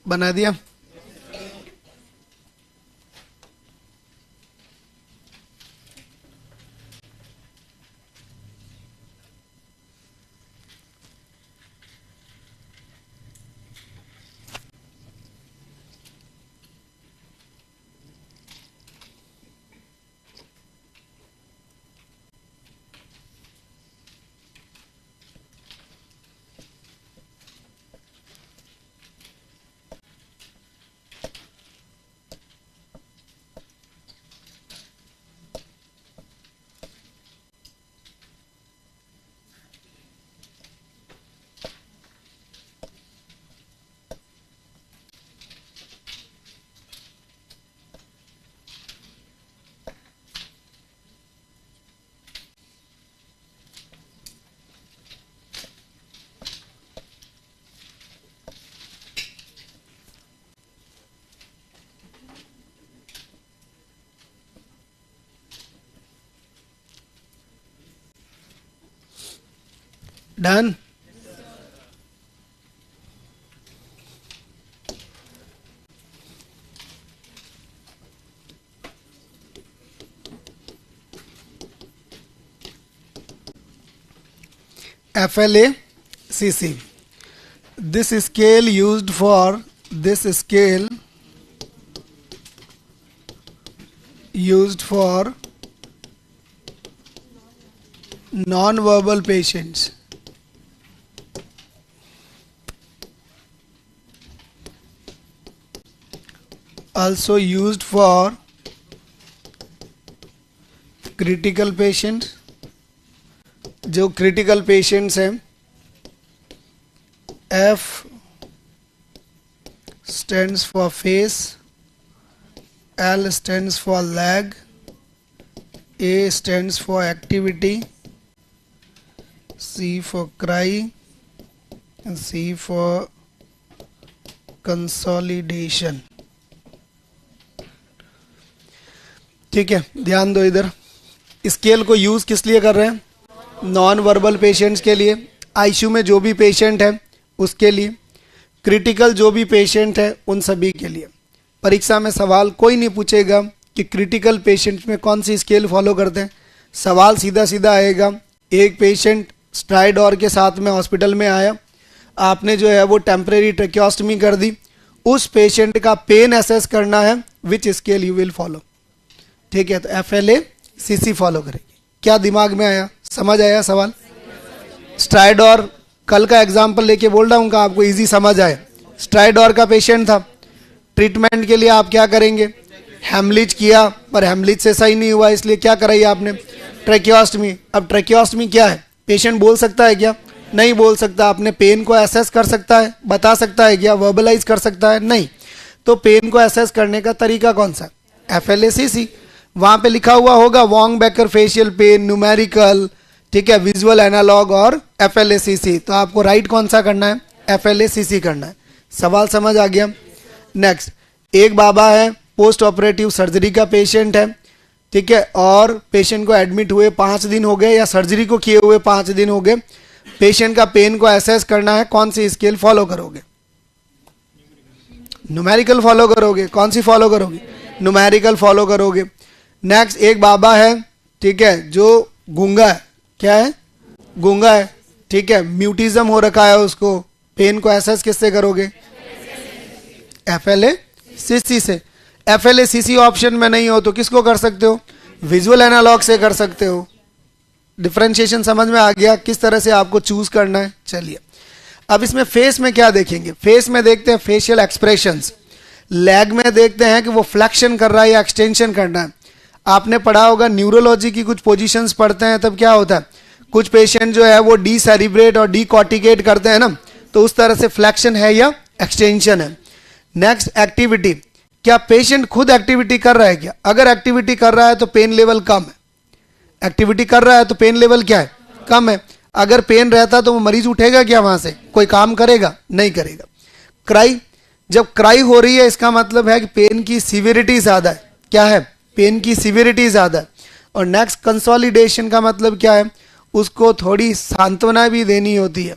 S1: बना दिया। Done. FLACC. This scale used for non-verbal patients. Also used for critical patients. जो क्रिटिकल पेशेंट्स हैं, F stands for face, L stands for leg, A stands for activity, C for cry, and C for consolidation. ठीक है, ध्यान दो इधर। Scale को use किस लिए कर रहे हैं? नॉन वर्बल पेशेंट्स के लिए, आईसीयू में जो भी पेशेंट है उसके लिए, क्रिटिकल जो भी पेशेंट है उन सभी के लिए। परीक्षा में सवाल कोई नहीं पूछेगा कि क्रिटिकल पेशेंट में कौन सी स्केल फॉलो करते हैं। सवाल सीधा सीधा आएगा, एक पेशेंट स्ट्राइडोर के साथ में हॉस्पिटल में आया, आपने जो है वो टेम्परेरी ट्रेकियोस्टमी कर दी, उस पेशेंट का पेन एसेस करना है, विच स्केल यू विल फॉलो। ठीक है, तो FLACC फॉलो करेगी। क्या दिमाग में आया, समझ आया सवाल? स्ट्राइडोर कल का एग्जाम्पल लेके बोल रहा हूँ कि आपको इजी समझ आए। स्ट्राइडोर का पेशेंट था, ट्रीटमेंट के लिए आप क्या करेंगे? हेमलिज किया, पर हेमलिज से सही नहीं हुआ, इसलिए क्या कराई आपने? ट्रेकियोस्टमी। अब ट्रेकियोस्टमी क्या है? पेशेंट बोल सकता है क्या? नहीं बोल सकता। आपने पेन को एसेस कर सकता है, बता सकता है क्या? वर्बलाइज कर सकता है? नहीं। तो पेन को एसेस करने का तरीका कौन सा? FLACC। वहां पे लिखा हुआ होगा Wong baker facial pen, numerical, ठीक है, विजुअल एनालॉग और FLACC। तो आपको राइट कौन सा करना है? FLACC करना है। सवाल समझ आ गया? नेक्स्ट, एक बाबा है, पोस्ट ऑपरेटिव सर्जरी का पेशेंट है, ठीक है, और पेशेंट को एडमिट हुए 5 दिन हो गए या सर्जरी को किए हुए 5 दिन हो गए। पेशेंट का पेन को एसेस करना है, कौन सी स्केल फॉलो करोगे? न्यूमेरिकल फॉलो करोगे। कौन सी फॉलो करोगे? न्यूमेरिकल फॉलो करोगे। नेक्स्ट, एक बाबा है, ठीक है, जो गूंगा है, क्या है? गूंगा है, ठीक है, म्यूटिज्म हो रखा है उसको, पेन को एसेस किससे करोगे? FLACC से। FLACC ऑप्शन में नहीं हो तो किसको कर सकते हो? विजुअल एनालॉग से कर सकते हो। डिफरेंशिएशन समझ में आ गया किस तरह से आपको चूज करना है? चलिए, अब इसमें फेस में क्या देखेंगे? फेस में देखते हैं फेशियल एक्सप्रेशंस। लेग में देखते हैं कि वो फ्लेक्शन कर रहा है या एक्सटेंशन करना है। आपने पढ़ा होगा न्यूरोलॉजी की कुछ पोजीशंस पढ़ते हैं तब क्या होता है, कुछ पेशेंट जो है वो डीसेरिब्रेट और डीकॉर्टिकेट करते हैं ना, तो उस तरह से फ्लेक्शन है या एक्सटेंशन है। Next, activity. क्या पेशेंट खुद एक्टिविटी कर रहा है क्या? अगर एक्टिविटी कर रहा है तो पेन लेवल कम है। एक्टिविटी कर रहा है तो पेन लेवल क्या है? कम है। अगर पेन रहता तो वो मरीज उठेगा क्या वहां से? कोई काम करेगा? नहीं करेगा। क्राई, जब क्राई हो रही है इसका मतलब है कि पेन की सीवियरिटी ज्यादा है। क्या है? पेन की सीवियरिटी ज्यादा है। और नेक्स्ट, कंसोलिडेशन का मतलब क्या है? उसको थोड़ी सांत्वना भी देनी होती है,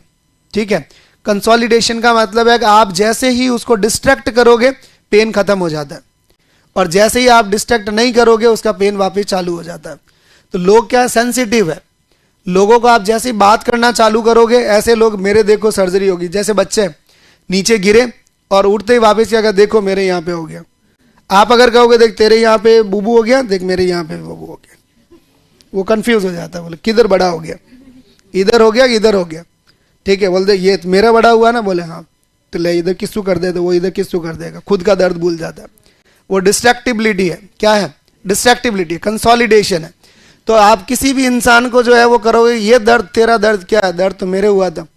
S1: ठीक है। कंसोलिडेशन का मतलब है कि आप जैसे ही उसको डिस्ट्रैक्ट करोगे पेन खत्म हो जाता है, और जैसे ही आप डिस्ट्रैक्ट नहीं करोगे उसका पेन वापस चालू हो जाता है। तो लोग क्या सेंसिटिव है, लोगों को आप जैसे ही बात करना चालू करोगे, ऐसे लोग मेरे देखो सर्जरी होगी, जैसे बच्चे नीचे गिरे और उठते ही वापस क्या, देखो मेरे यहाँ पे हो गया। आप अगर कहोगे देख तेरे यहाँ पे बूबू हो गया, देख मेरे यहाँ पे बूबू हो गया, वो कंफ्यूज हो जाता है, बोले किधर बड़ा हो गया, इधर हो गया इधर हो गया, ठीक है, बोलते ये मेरा बड़ा हुआ ना, बोले हाँ, तो ले इधर किस्सू कर दे, तो वो इधर किस्सू कर देगा, खुद का दर्द भूल जाता है। वो डिस्ट्रैक्टिबिलिटी है। क्या है? डिस्ट्रैक्टिबिलिटी, कंसोलिडेशन है। तो आप किसी भी इंसान को जो है वो करोगे, ये दर्द तेरा दर्द क्या है, दर्द तो मेरे हुआ था,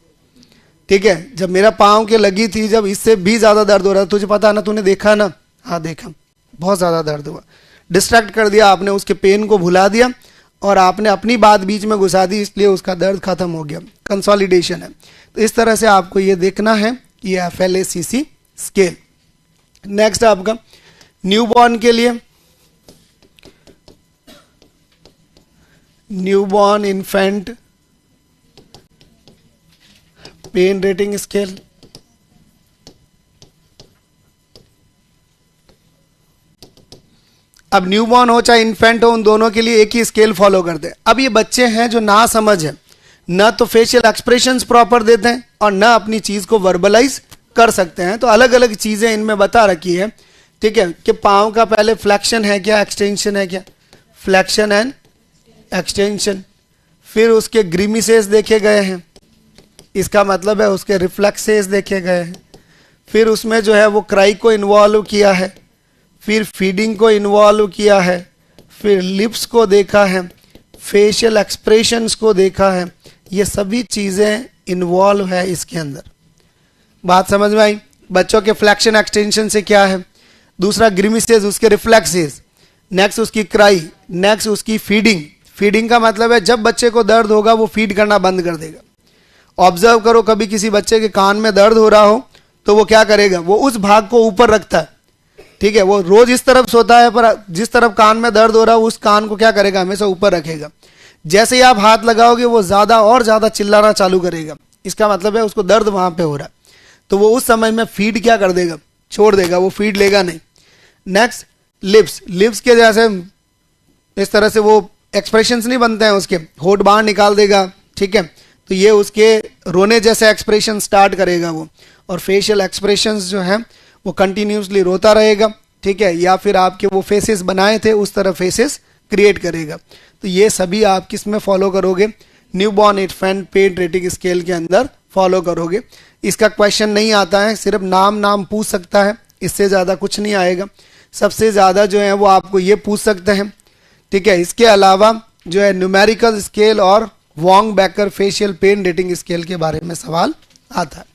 S1: ठीक है, जब मेरा पाँव के लगी थी, जब इससे भी ज्यादा दर्द हो रहा था, तुझे पता ना, तूने देखा ना, हाँ देखा, बहुत ज्यादा दर्द हुआ। डिस्ट्रैक्ट कर दिया आपने, उसके पेन को भुला दिया और आपने अपनी बात बीच में घुसा दी, इसलिए उसका दर्द खत्म हो गया, कंसोलिडेशन है। तो इस तरह से आपको ये देखना है ये FLACC स्केल। नेक्स्ट आपका न्यूबॉर्न के लिए newborn infant pain rating scale. अब न्यूबॉर्न हो चाहे इन्फेंट हो, उन दोनों के लिए एक ही स्केल फॉलो करते हैं। अब ये बच्चे हैं जो ना समझ है, न तो फेशियल एक्सप्रेशंस प्रॉपर देते हैं और न अपनी चीज को वर्बलाइज कर सकते हैं। तो अलग अलग चीजें इनमें बता रखी है, ठीक है, कि पाँव का पहले फ्लेक्शन है क्या, एक्सटेंशन है क्या, फ्लेक्शन एंड एक्सटेंशन। फिर उसके ग्रीमिसेस देखे गए हैं, इसका मतलब है उसके रिफ्लेक्सेस देखे गए हैं। फिर उसमें जो है वो क्राई को इन्वॉल्व किया है, फिर फीडिंग को इन्वॉल्व किया है, फिर लिप्स को देखा है, फेशियल एक्सप्रेशंस को देखा है। ये सभी चीज़ें इन्वॉल्व है इसके अंदर। बात समझ में आई? बच्चों के फ्लैक्शन एक्सटेंशन से क्या है, दूसरा ग्रिमिसेस, उसके रिफ्लेक्सेस, नेक्स्ट उसकी क्राई, नेक्स्ट उसकी फीडिंग। फीडिंग का मतलब है जब बच्चे को दर्द होगा वो फीड करना बंद कर देगा। ऑब्जर्व करो, कभी किसी बच्चे के कान में दर्द हो रहा हो तो वो क्या करेगा, वो उस भाग को ऊपर रखता है, ठीक है, वो रोज इस तरफ सोता है, पर जिस तरफ कान में दर्द हो रहा है उस कान को क्या करेगा, हमेशा ऊपर रखेगा। जैसे ही आप हाथ लगाओगे वो ज्यादा और ज्यादा चिल्लाना चालू करेगा, इसका मतलब है उसको दर्द वहां पे हो रहा है। तो वो उस समय में फीड क्या कर देगा, छोड़ देगा, वो फीड लेगा नहीं। नेक्स्ट लिप्स, लिप्स के जैसे इस तरह से वो एक्सप्रेशंस नहीं बनते हैं, उसके होठ बाहर निकाल देगा, ठीक है, तो ये उसके रोने जैसे एक्सप्रेशन स्टार्ट करेगा वो। और फेशियल एक्सप्रेशंस जो है वो कंटिन्यूसली रोता रहेगा, ठीक है, या फिर आपके वो फेसेस बनाए थे उस तरह फेसेस क्रिएट करेगा। तो ये सभी आप किस में फॉलो करोगे, newborn infant pain rating scale के अंदर फॉलो करोगे। इसका क्वेश्चन नहीं आता है, सिर्फ नाम पूछ सकता है, इससे ज़्यादा कुछ नहीं आएगा। सबसे ज़्यादा जो है वो आपको ये पूछ सकते हैं, ठीक है। इसके अलावा जो है न्यूमेरिकल स्केल और Wong Baker facial pain rating scale के बारे में सवाल आता है।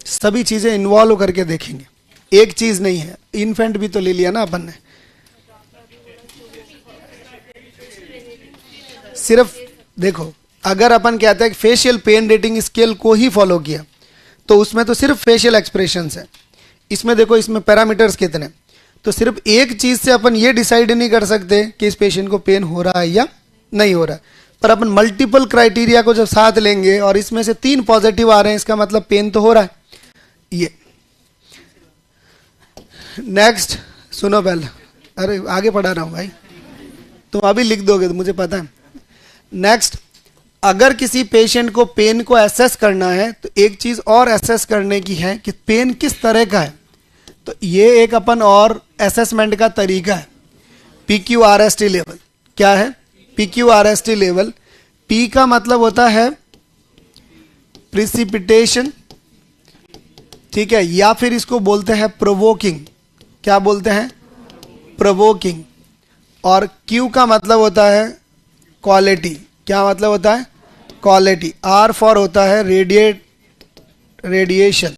S1: सभी चीजें इन्वॉल्व करके देखेंगे, एक चीज नहीं है। इन्फेंट भी तो ले लिया ना अपन ने, सिर्फ देखो, अगर अपन कहते हैं कि फेशियल पेन रेटिंग स्केल को ही फॉलो किया तो उसमें तो सिर्फ फेशियल एक्सप्रेशंस है। इसमें देखो, इसमें पैरामीटर्स कितने, तो सिर्फ एक चीज से अपन ये डिसाइड नहीं कर सकते कि इस पेशेंट को पेन हो रहा है या नहीं हो रहा है, पर अपन मल्टीपल क्राइटेरिया को जब साथ लेंगे और इसमें से 3 पॉजिटिव आ रहे हैं, इसका मतलब पेन तो हो रहा है। ये नेक्स्ट सुनो पहले, अरे आगे पढ़ा रहा हूं भाई, तुम अभी लिख दोगे तो मुझे पता है। नेक्स्ट, अगर किसी पेशेंट को पेन को एसेस करना है तो एक चीज और एसेस करने की है कि पेन किस तरह का है। तो ये एक अपन और एसेसमेंट का तरीका है, PQRST लेवल। क्या है PQRST लेवल? P का मतलब होता है प्रिसिपिटेशन, ठीक है, या फिर इसको बोलते हैं प्रोवोकिंग। क्या बोलते हैं? प्रोवोकिंग। और Q का मतलब होता है क्वालिटी। क्या मतलब होता है? क्वालिटी। R फॉर होता है रेडिएशन,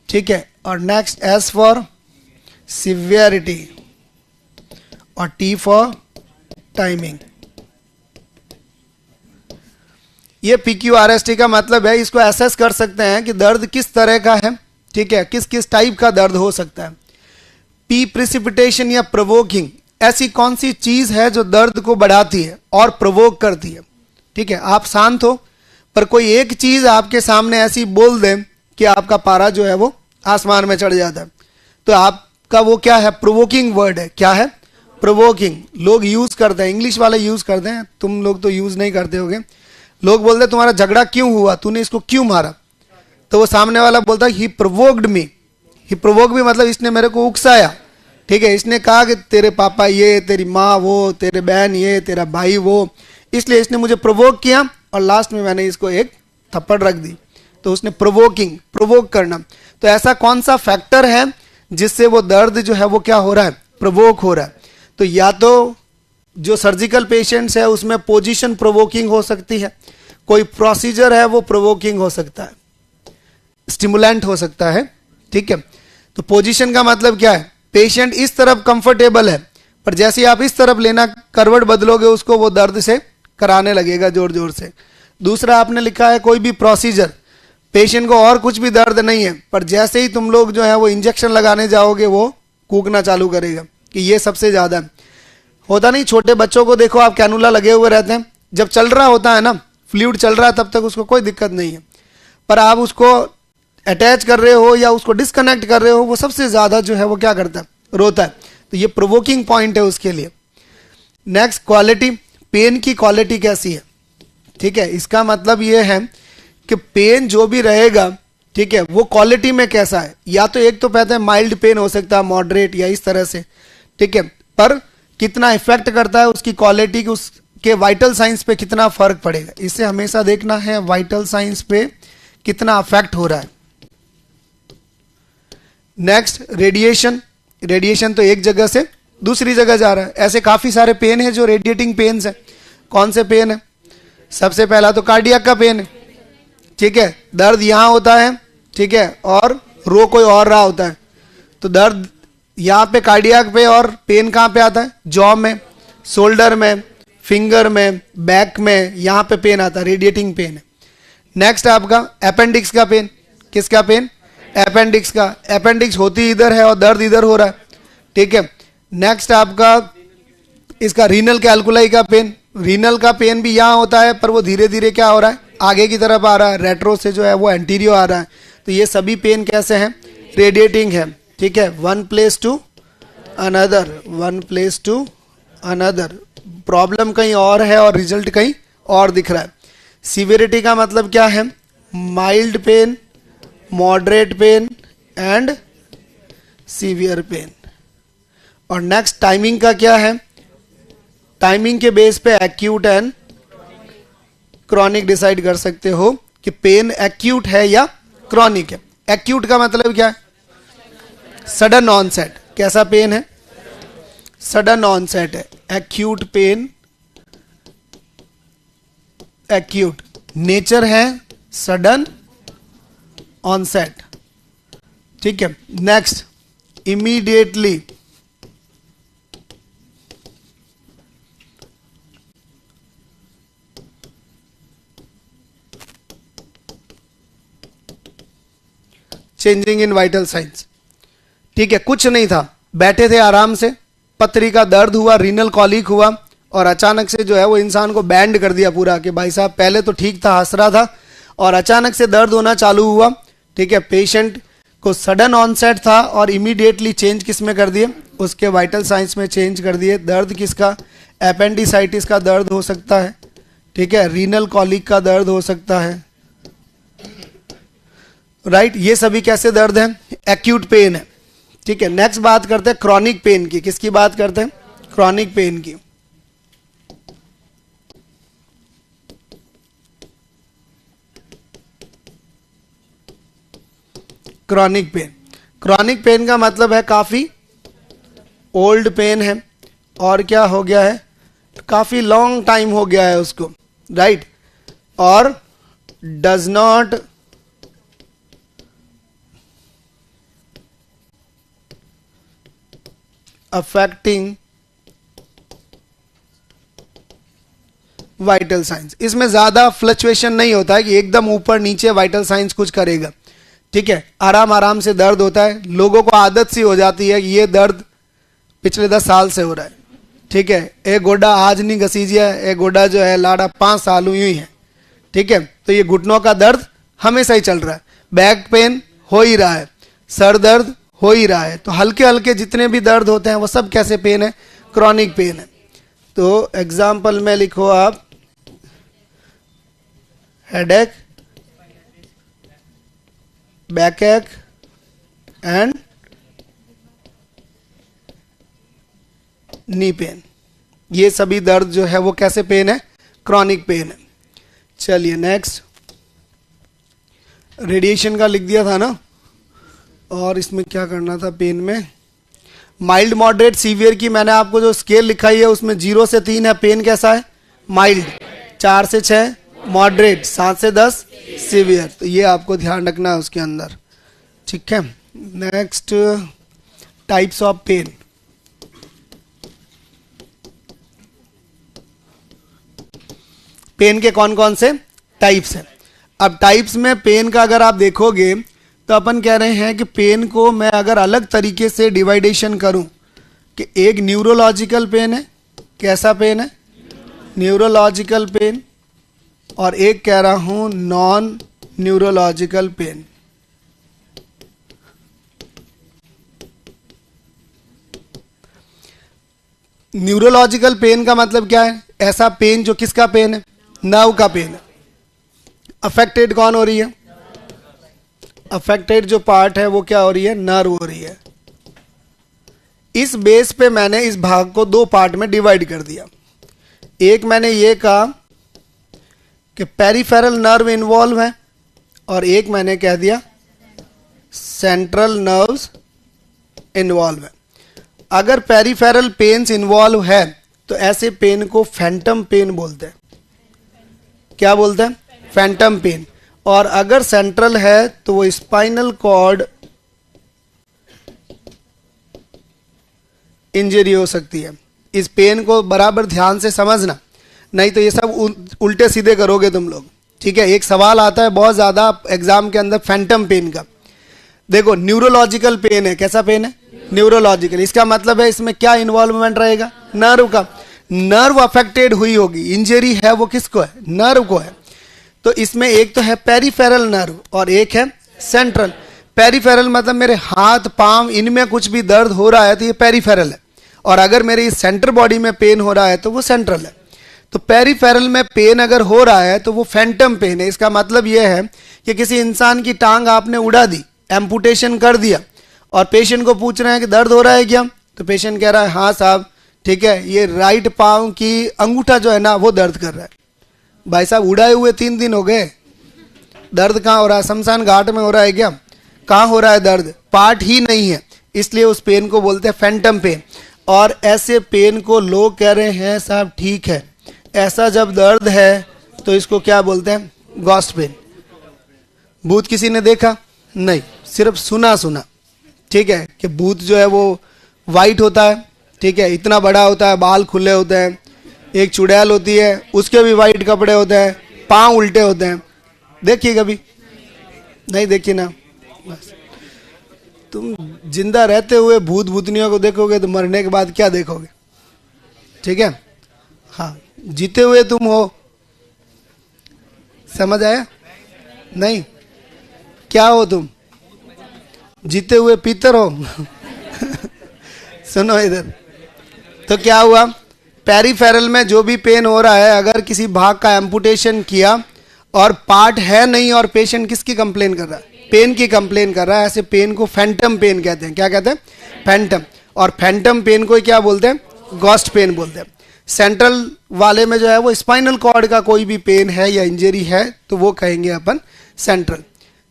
S1: ठीक है, और नेक्स्ट S फॉर सिवियरिटी और T फॉर टाइमिंग। ये PQRST का मतलब है, इसको एसेस कर सकते हैं कि दर्द किस तरह का है, ठीक है, किस किस टाइप का दर्द हो सकता है। P प्रिसिपिटेशन या प्रोवोकिंग, ऐसी कौन सी चीज है जो दर्द को बढ़ाती है और प्रोवोक करती है? ठीक है, आप शांत हो पर कोई एक चीज आपके सामने ऐसी बोल दे कि आपका पारा जो है वो आसमान में चढ़ जाता है, तो आपका वो क्या है? प्रोवोकिंग वर्ड है। क्या है? प्रोवोकिंग। लोग यूज करते हैं, इंग्लिश वाले यूज करते हैं, तुम लोग तो यूज नहीं करते होगे। लोग बोलते हैं तुम्हारा झगड़ा क्यों हुआ, तूने इसको क्यों मारा? तो वो सामने वाला बोलता है ही प्रोवोक्ड मी। ही प्रोवोक भी मतलब इसने मेरे को उकसाया। ठीक है, इसने कहा कि तेरे पापा ये, तेरी माँ वो, तेरे बहन ये, तेरा भाई वो, इसलिए इसने मुझे प्रोवोक किया और लास्ट में मैंने इसको एक थप्पड़ रख दी। तो उसने प्रोवोकिंग, प्रोवोक करना। तो ऐसा कौन सा फैक्टर है जिससे वो दर्द जो है वो क्या हो रहा है? प्रोवोक हो रहा है। तो या तो जो सर्जिकल पेशेंट्स है उसमें पोजीशन प्रोवोकिंग हो सकती है, कोई प्रोसीजर है वो प्रोवोकिंग हो सकता है, स्टिमुलेंट हो सकता है। ठीक है, तो पोजीशन का मतलब क्या है? पेशेंट इस तरफ कंफर्टेबल है पर जैसे ही आप इस तरफ लेना करवट बदलोगे उसको वो दर्द से कराने लगेगा जोर जोर से। दूसरा आपने लिखा है कोई भी प्रोसीजर, पेशेंट को और कुछ भी दर्द नहीं है पर जैसे ही तुम लोग जो है वो इंजेक्शन लगाने जाओगे वो कूकना चालू करेगा कि ये सबसे ज्यादा होता नहीं। छोटे बच्चों को देखो आप, कैनुला लगे हुए रहते हैं, जब चल रहा होता है ना, फ्लूइड चल रहा है, तब तक उसको कोई दिक्कत नहीं है, पर आप उसको अटैच कर रहे हो या उसको डिस्कनेक्ट कर रहे हो, वो सबसे ज्यादा जो है वो क्या करता है? रोता है। तो ये प्रोवोकिंग पॉइंट है उसके लिए। Next, quality. पेन की क्वालिटी कैसी है? ठीक है, इसका मतलब ये है कि पेन जो भी रहेगा, ठीक है, वो क्वालिटी में कैसा है? या तो एक तो कहते हैं माइल्ड पेन हो सकता है, मॉडरेट या इस तरह से। ठीक है, पर कितना इफेक्ट करता है उसकी क्वालिटी की, उसके वाइटल साइंस पे कितना फर्क पड़ेगा, इसे हमेशा देखना है। वाइटल साइंस पे कितना अफेक्ट हो रहा है। Next, radiation. रेडिएशन तो एक जगह से दूसरी जगह जा रहा है। ऐसे काफी सारे पेन है जो रेडिएटिंग पेन्स है। कौन से पेन है? सबसे पहला तो कार्डियक का पेन है। ठीक है, दर्द यहां होता है, ठीक है, और रो कोई और रहा होता है, तो दर्द यहां पे कार्डियक पे, और पेन कहां पे आता है? जॉ में, शोल्डर में, फिंगर में, बैक में, यहां पे पेन आता है, रेडिएटिंग पेन है। नेक्स्ट आपका अपेंडिक्स का पेन। किसका पेन? अपेंडिक्स का। अपेंडिक्स होती इधर है और दर्द इधर हो रहा है। ठीक है, नेक्स्ट आपका इसका रीनल कैलकुलाई का पेन। रीनल का पेन भी यहां होता है पर वो धीरे धीरे क्या हो रहा है? आगे की तरफ आ रहा है, रेट्रो से जो है वो एंटीरियो आ रहा है। तो ये सभी पेन कैसे हैं? रेडिएटिंग है। ठीक है, one place to another, one place to another. Problem कहीं और है और रिजल्ट कहीं और दिख रहा है। सीवियरिटी का मतलब क्या है? Mild pain, moderate pain and severe pain. और नेक्स्ट, टाइमिंग का क्या है? टाइमिंग के बेस पे एक्यूट एंड क्रॉनिक डिसाइड कर सकते हो कि पेन एक्यूट है या क्रॉनिक है। एक्यूट का मतलब क्या है? Sudden onset. कैसा पेन है? सडन ऑनसेट है। एक्यूट पेन, एक्यूट नेचर है, सडन ऑनसेट। ठीक है, next, immediately. Changing in vital signs. ठीक है, कुछ नहीं था, बैठे थे आराम से, पथरी का दर्द हुआ, रीनल कॉलिक हुआ और अचानक से जो है वो इंसान को बैंड कर दिया पूरा कि भाई साहब पहले तो ठीक था, हंस रहा था और अचानक से दर्द होना चालू हुआ। ठीक है, पेशेंट को सडन ऑनसेट था और इमीडिएटली चेंज किस में कर दिए? उसके वाइटल साइंस में चेंज कर दिए। दर्द किसका? एपेंडिसाइटिस का दर्द हो सकता है। ठीक है, रीनल कॉलिक का दर्द हो सकता है। राइट, ये सभी कैसे दर्द है? एक्यूट पेन है। ठीक है, नेक्स्ट बात करते हैं क्रॉनिक पेन की। किसकी बात करते हैं? क्रॉनिक पेन की। Chronic pain. क्रॉनिक पेन का मतलब है काफी ओल्ड पेन है और क्या हो गया है? काफी लॉन्ग टाइम हो गया है उसको, राइट, और does not affecting vital science. इसमें ज्यादा फ्लक्चुएशन नहीं होता है कि एकदम ऊपर नीचे वाइटल साइंस कुछ करेगा। ठीक है, आराम आराम से दर्द होता है। लोगों को आदत सी हो जाती है कि ये दर्द पिछले 10 साल से हो रहा है। ठीक है, एक गोडा आज नहीं घसीजिया, एक गोडा जो है लाड़ा 5 साल हुई है, ठीक है। तो ये घुटनों का दर्द हमेशा ही चल रहा है, बैक पेन हो ही रहा है, सर दर्द हो ही रहा है। तो हल्के हल्के जितने भी दर्द होते हैं वो सब कैसे पेन है? क्रॉनिक पेन है। तो एग्जाम्पल में लिखो आप हेडेक, बैकएक एंड नी पेन। ये सभी दर्द जो है वो कैसे पेन है? क्रॉनिक पेन है। चलिए नेक्स्ट, रेडिएशन का लिख दिया था ना, और इसमें क्या करना था पेन में? माइल्ड, मॉडरेट, सीवियर की मैंने आपको जो स्केल लिखाई है उसमें 0 से 3 है, पेन कैसा है? माइल्ड। 4 से 6 मॉडरेट, 7 से 10 सीवियर। तो ये आपको ध्यान रखना है उसके अंदर, ठीक है। Next, types of pain. Pain के कौन कौन से टाइप्स हैं? अब टाइप्स में पेन का अगर आप देखोगे तो अपन कह रहे हैं कि पेन को मैं अगर अलग तरीके से डिवाइडेशन करूं कि एक न्यूरोलॉजिकल पेन है, कैसा पेन है? न्यूरोलॉजिकल पेन, और एक कह रहा हूं non neurological pain. Neurological pain का मतलब क्या है? ऐसा पेन जो किसका पेन है? नर्व का पेन है। अफेक्टेड कौन हो रही है? अफेक्टेड जो पार्ट है वो क्या हो रही है? नर्व हो रही है। इस बेस पे मैंने इस भाग को 2 पार्ट में डिवाइड कर दिया। एक मैंने ये कहा कि पेरिफेरल नर्व इन्वॉल्व है, और एक मैंने कह दिया सेंट्रल नर्व्स इन्वॉल्व है। अगर पेरिफेरल पेन्स इन्वॉल्व है तो ऐसे पेन को फैंटम पेन बोलते हैं। क्या बोलते हैं? Phantom pain. और अगर सेंट्रल है तो वो स्पाइनल कॉर्ड इंजरी हो सकती है। इस पेन को बराबर ध्यान से समझना, नहीं तो ये सब उल्टे सीधे करोगे तुम लोग, ठीक है। एक सवाल आता है बहुत ज्यादा एग्जाम के अंदर फैंटम पेन का। देखो, न्यूरोलॉजिकल पेन है, कैसा पेन है? न्यूरोलॉजिकल। इसका मतलब है इसमें क्या इन्वॉल्वमेंट रहेगा? नर्व का। नर्व अफेक्टेड हुई होगी, इंजरी है वो किसको है? नर्व को है। तो इसमें एक तो है पेरिफेरल नर्व और एक है सेंट्रल। पेरिफेरल मतलब मेरे हाथ पांव इनमें कुछ भी दर्द हो रहा है तो ये पेरिफेरल है, और अगर मेरे इस सेंटर बॉडी में पेन हो रहा है तो वो सेंट्रल है। तो पेरिफेरल में पेन अगर हो रहा है तो वो फैंटम पेन है। इसका मतलब ये है कि किसी इंसान की टांग आपने उड़ा दी, एम्पुटेशन कर दिया, और पेशेंट को पूछ रहे हैं कि दर्द हो रहा है क्या? तो पेशेंट कह रहा है हाँ साहब, ठीक है, ये राइट पांव की अंगूठा जो है ना वो दर्द कर रहा है। भाई साहब, उड़ाए हुए 3 दिन हो गए, दर्द कहाँ हो रहा है? शमशान घाट में हो रहा है क्या? कहाँ हो रहा है दर्द? पार्ट ही नहीं है, इसलिए उस पेन को बोलते हैं फैंटम पेन। और ऐसे पेन को लोग कह रहे हैं साहब ठीक है, ऐसा जब दर्द है तो इसको क्या बोलते हैं? Ghost pain. भूत किसी ने देखा नहीं, सिर्फ सुना सुना, ठीक है, कि भूत जो है वो वाइट होता है, ठीक है, इतना बड़ा होता है, बाल खुले होते हैं। एक चुड़ैल होती है, उसके भी वाइट कपड़े होते हैं, पांव उल्टे होते हैं। देखिए कभी? नहीं देखिए ना। बस तुम जिंदा रहते हुए भूत भूतनियों को देखोगे तो मरने के बाद क्या देखोगे? ठीक है, हाँ, जीते हुए तुम हो, समझ आया? नहीं, क्या हो तुम? जीते हुए पीतर हो। सुनो इधर, तो क्या हुआ? पेरिफेरल में जो भी पेन हो रहा है, अगर किसी भाग का एम्पुटेशन किया और पार्ट है नहीं, और पेशेंट किसकी कंप्लेन कर रहा है? पेन की कंप्लेन कर रहा है, ऐसे पेन को फैंटम पेन कहते हैं। क्या कहते हैं? फैंटम। और फैंटम पेन को क्या बोलते हैं? गॉस्ट पेन बोलते हैं। सेंट्रल वाले में जो है वो स्पाइनल कॉर्ड का कोई भी पेन है या इंजरी है तो वो कहेंगे अपन central.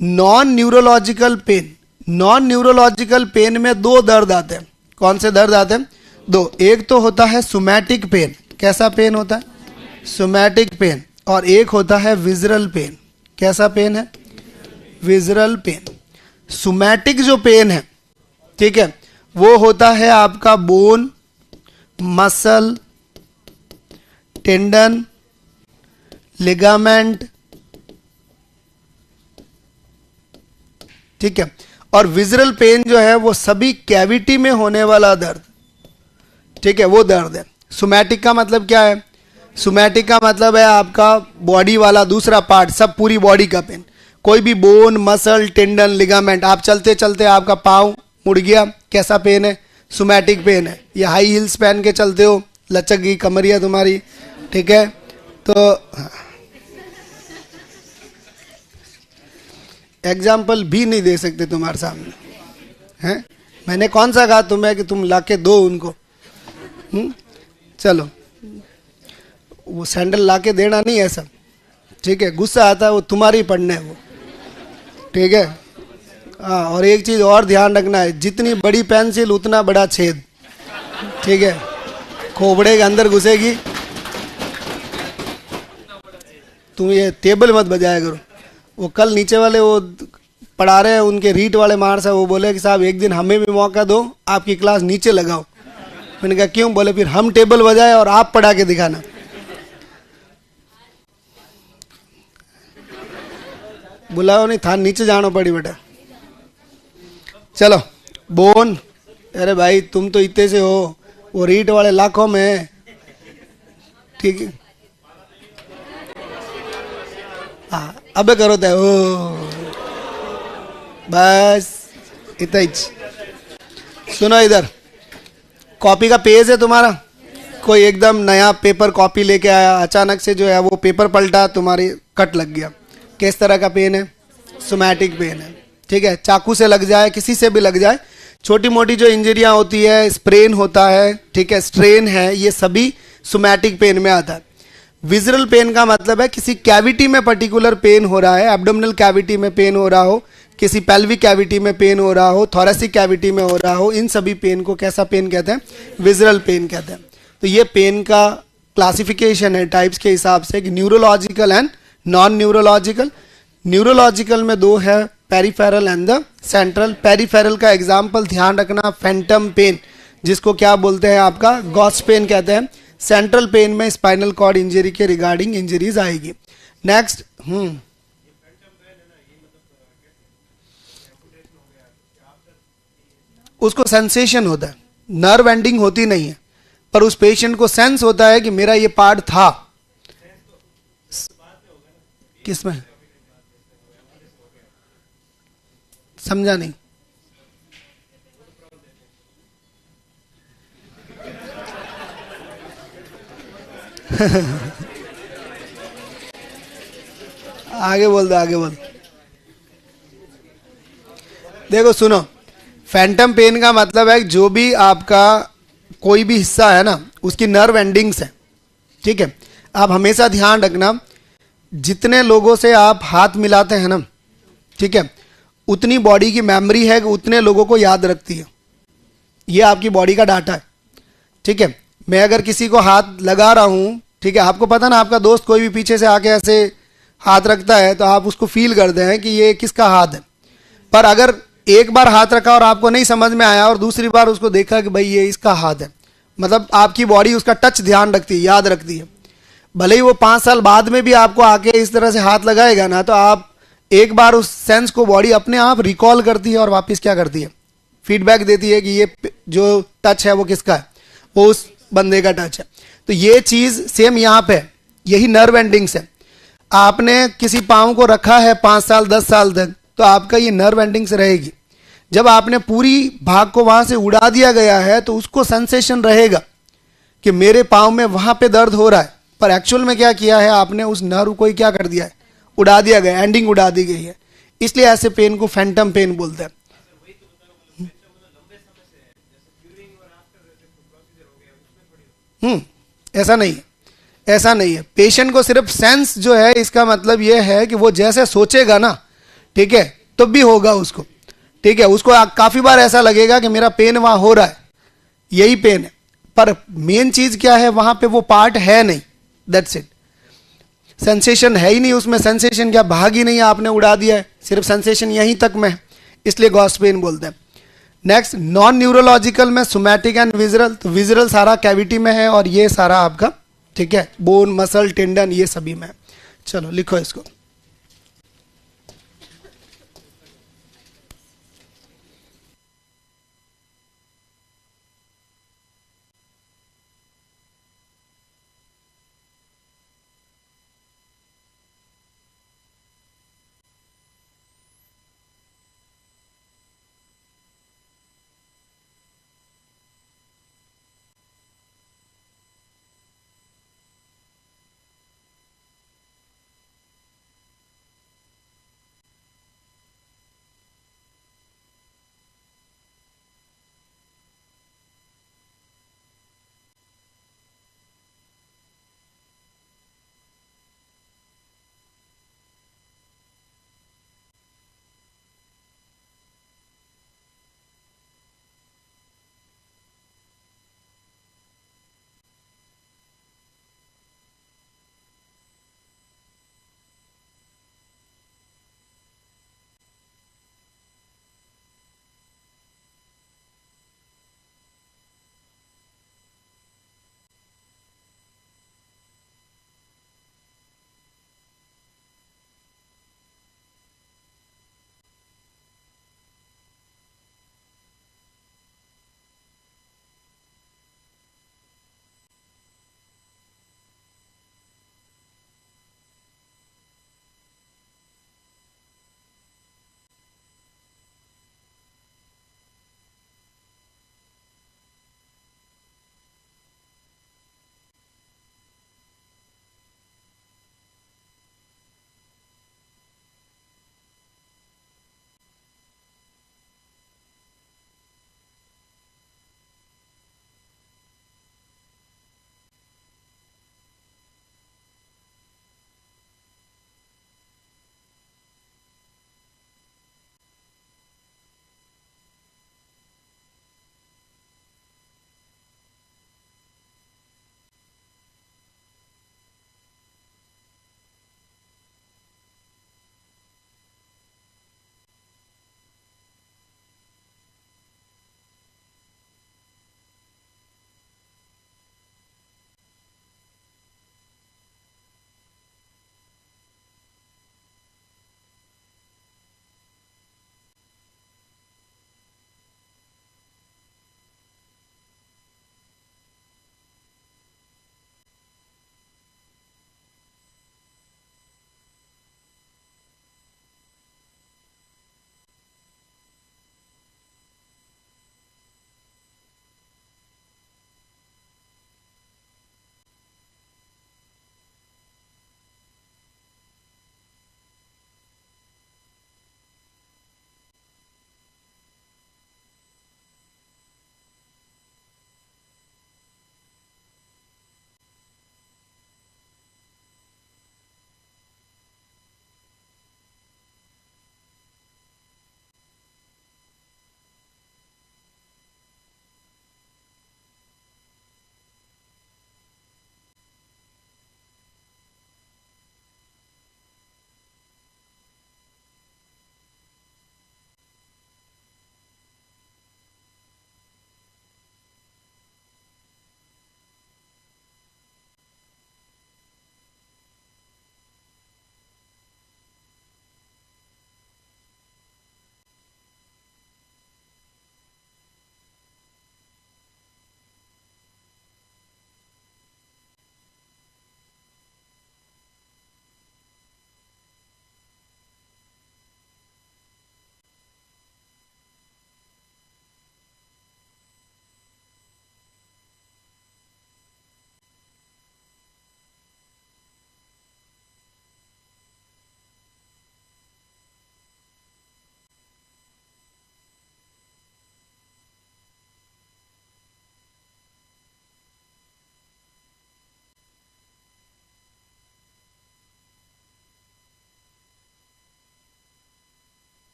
S1: Non neurological pain, non neurological pain में 2 दर्द आते हैं। कौन से दर्द आते हैं? 2। एक तो होता है सोमैटिक पेन। कैसा पेन होता है? Somatic pain. और एक होता है विजरल पेन। कैसा पेन है? Visceral pain. सोमैटिक जो पेन है, ठीक है, वो होता है आपका बोन, मसल, टेंडन, लिगामेंट, ठीक है। और विजरल पेन जो है वो सभी कैविटी में होने वाला दर्द, ठीक है, वो दर्द है। सोमैटिक का मतलब क्या है? सोमैटिक का मतलब है आपका बॉडी वाला दूसरा पार्ट, सब पूरी बॉडी का पेन। कोई भी बोन, मसल, टेंडन, लिगामेंट, आप चलते चलते आपका पाँव मुड़ गया, कैसा पेन है? सोमैटिक पेन है। या हाई हील्स पहन के चलते हो, लचक गई कमरिया तुम्हारी, ठीक है, तो एग्जाम्पल भी नहीं दे सकते तुम्हारे सामने हैं। मैंने कौन सा कहा तुम्हें कि तुम लाके दो उनको? चलो, वो सैंडल लाके देना नहीं है सब, ठीक है, गुस्सा आता है वो तुम्हारी पढ़ने है वो, ठीक है। हाँ, और एक चीज और ध्यान रखना है, जितनी बड़ी पेंसिल उतना बड़ा छेद, ठीक है, खोपड़े के अंदर घुसेगी। तुम ये टेबल मत बजाया करो। वो कल नीचे वाले वो पढ़ा रहे हैं, उनके रीट वाले मार साहब, वो बोले कि साहब एक दिन हमें भी मौका दो, आपकी क्लास नीचे लगाओ। मैंने कहा क्यों? बोले फिर हम टेबल बजाए और आप पढ़ा के दिखाना। बुलाओ नहीं था, नीचे जाना पड़ी बेटा। चलो, बोन, अरे भाई तुम तो इतने से हो, वो रीट वाले लाखों में, ठीक है। हाँ, अबे करो तय, ओ बस इतना ही। सुनो इधर, कॉपी का पेज है तुम्हारा, कोई एकदम नया पेपर कॉपी लेके आया, अचानक से जो है वो पेपर पलटा, तुम्हारी कट लग गया। किस तरह का पेन है? सोमैटिक पेन है, ठीक है। चाकू से लग जाए, किसी से भी लग जाए, छोटी मोटी जो इंजरियां होती है, स्प्रेन होता है, ठीक है, स्ट्रेन है, ये सभी सोमैटिक पेन में आता है। विजरल पेन का मतलब है किसी कैविटी में पर्टिकुलर पेन हो रहा है, एब्डोमिनल कैविटी में पेन हो रहा हो, किसी पेल्विक कैविटी में पेन हो रहा हो, थोरेसिक कैविटी में हो रहा हो, इन सभी पेन को कैसा पेन कहते हैं? विजरल पेन कहते हैं। तो ये पेन का क्लासिफिकेशन है टाइप्स के हिसाब से कि neurological and non neurological. Neurological में दो है, peripheral and the central. Peripheral का एग्जाम्पल ध्यान रखना, फैंटम पेन, जिसको क्या बोलते हैं आपका? गॉस पेन कहते हैं। सेंट्रल पेन में स्पाइनल कॉर्ड इंजरी के रिगार्डिंग इंजरीज आएगी। नेक्स्ट, उसको सेंसेशन होता है, नर्व एंडिंग होती नहीं है, पर उस पेशेंट को सेंस होता है कि मेरा ये पार्ट था। किसमें? समझा नहीं। आगे बोल दो, आगे बोल। देखो सुनो, फैंटम पेन का मतलब है जो भी आपका कोई भी हिस्सा है ना, उसकी नर्व एंडिंग्स है, ठीक है। आप हमेशा ध्यान रखना, जितने लोगों से आप हाथ मिलाते हैं ना, ठीक है, उतनी बॉडी की मेमोरी है कि उतने लोगों को याद रखती है। ये आपकी बॉडी का डाटा है, ठीक है। मैं अगर किसी को हाथ लगा रहा हूं, ठीक है, आपको पता ना, आपका दोस्त कोई भी पीछे से आके ऐसे हाथ रखता है तो आप उसको फील करते हैं कि ये किसका हाथ है। पर अगर एक बार हाथ रखा और आपको नहीं समझ में आया और दूसरी बार उसको देखा कि भाई ये इसका हाथ है, मतलब आपकी बॉडी उसका टच ध्यान रखती है, याद रखती है। भले ही वो 5 साल बाद में भी आपको आके इस तरह से हाथ लगाएगा ना, तो आप एक बार उस सेंस को बॉडी अपने आप रिकॉल करती है और वापस क्या करती है? फीडबैक देती है कि ये जो टच है वो किसका है? वो उस बंदे का टच है। तो ये चीज सेम यहाँ पे, यही नर्व एंडिंग्स है। आपने किसी पाँव को रखा है 5 साल 10 साल तक, तो आपका ये नर्व एंडिंग्स रहेगी। जब आपने पूरी भाग को वहां से उड़ा दिया गया है तो उसको सेंसेशन रहेगा कि मेरे पाँव में वहां पे दर्द हो रहा है, पर एक्चुअल में क्या किया है आपने? उस नर्व को ही क्या कर दिया है? उड़ा दिया गया, एंडिंग उड़ा दी गई है। इसलिए ऐसे पेन को फैंटम पेन बोलते हैं। ऐसा नहीं है, ऐसा नहीं है। पेशेंट को सिर्फ सेंस जो है, इसका मतलब यह है कि वो जैसे सोचेगा ना, ठीक है, तो भी होगा उसको, ठीक है। उसको काफी बार ऐसा लगेगा कि मेरा पेन वहां हो रहा है, यही पेन है, पर मेन चीज क्या है? वहां पे वो पार्ट है नहीं, दैट्स इट। सेंसेशन है ही नहीं उसमें। सेंसेशन क्या? भाग ही नहीं, आपने उड़ा दिया है, सिर्फ सेंसेशन यहीं तक में है, इसलिए गॉस पेन बोलते हैं। नेक्स्ट, नॉन न्यूरोलॉजिकल में सोमैटिक एंड विजरल। तो विजरल सारा कैविटी में है और ये सारा आपका, ठीक है, बोन, मसल, टेंडन, ये सभी में है। चलो लिखो इसको।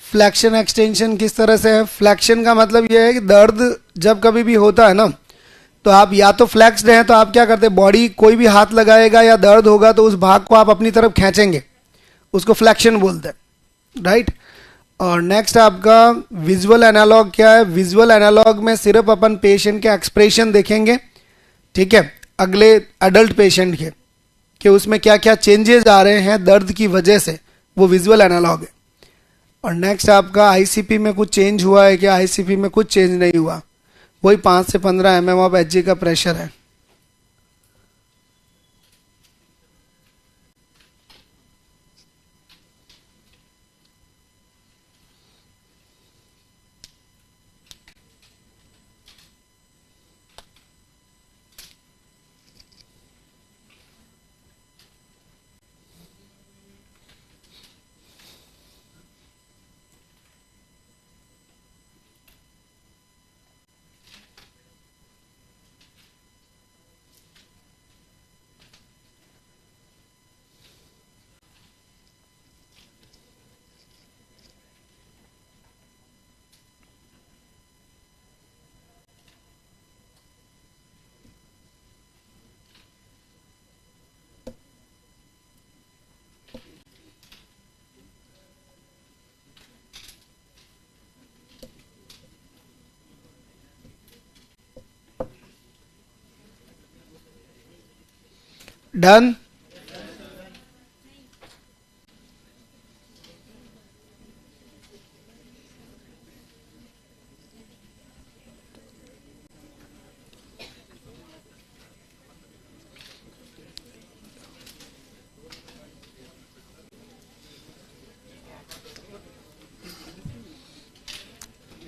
S1: फ्लैक्शन एक्सटेंशन किस तरह से है? फ्लैक्शन का मतलब यह है कि दर्द जब कभी भी होता है ना, तो आप या तो फ्लैक्स्ड हैं तो आप क्या करते हैं, बॉडी कोई भी हाथ लगाएगा या दर्द होगा तो उस भाग को आप अपनी तरफ खींचेंगे, उसको फ्लैक्शन बोलते हैं, राइट। और नेक्स्ट आपका विजुअल एनालॉग क्या है? विजुअल एनालॉग में सिर्फ अपन पेशेंट के एक्सप्रेशन देखेंगे, ठीक है, अगले एडल्ट पेशेंट के कि उसमें क्या क्या चेंजेस आ रहे हैं दर्द की वजह से, वो विजुअल एनालॉग है। और नेक्स्ट आपका आईसीपी में कुछ चेंज हुआ है क्या? आईसीपी में कुछ चेंज नहीं हुआ, वही 5 से 15 mm ऑफ एचजी का प्रेशर है। डन।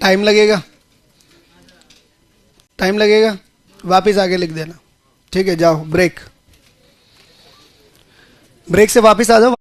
S1: टाइम लगेगा, टाइम लगेगा, वापस आगे लिख देना, ठीक है। जाओ ब्रेक, ब्रेक से वापस आ जाओ।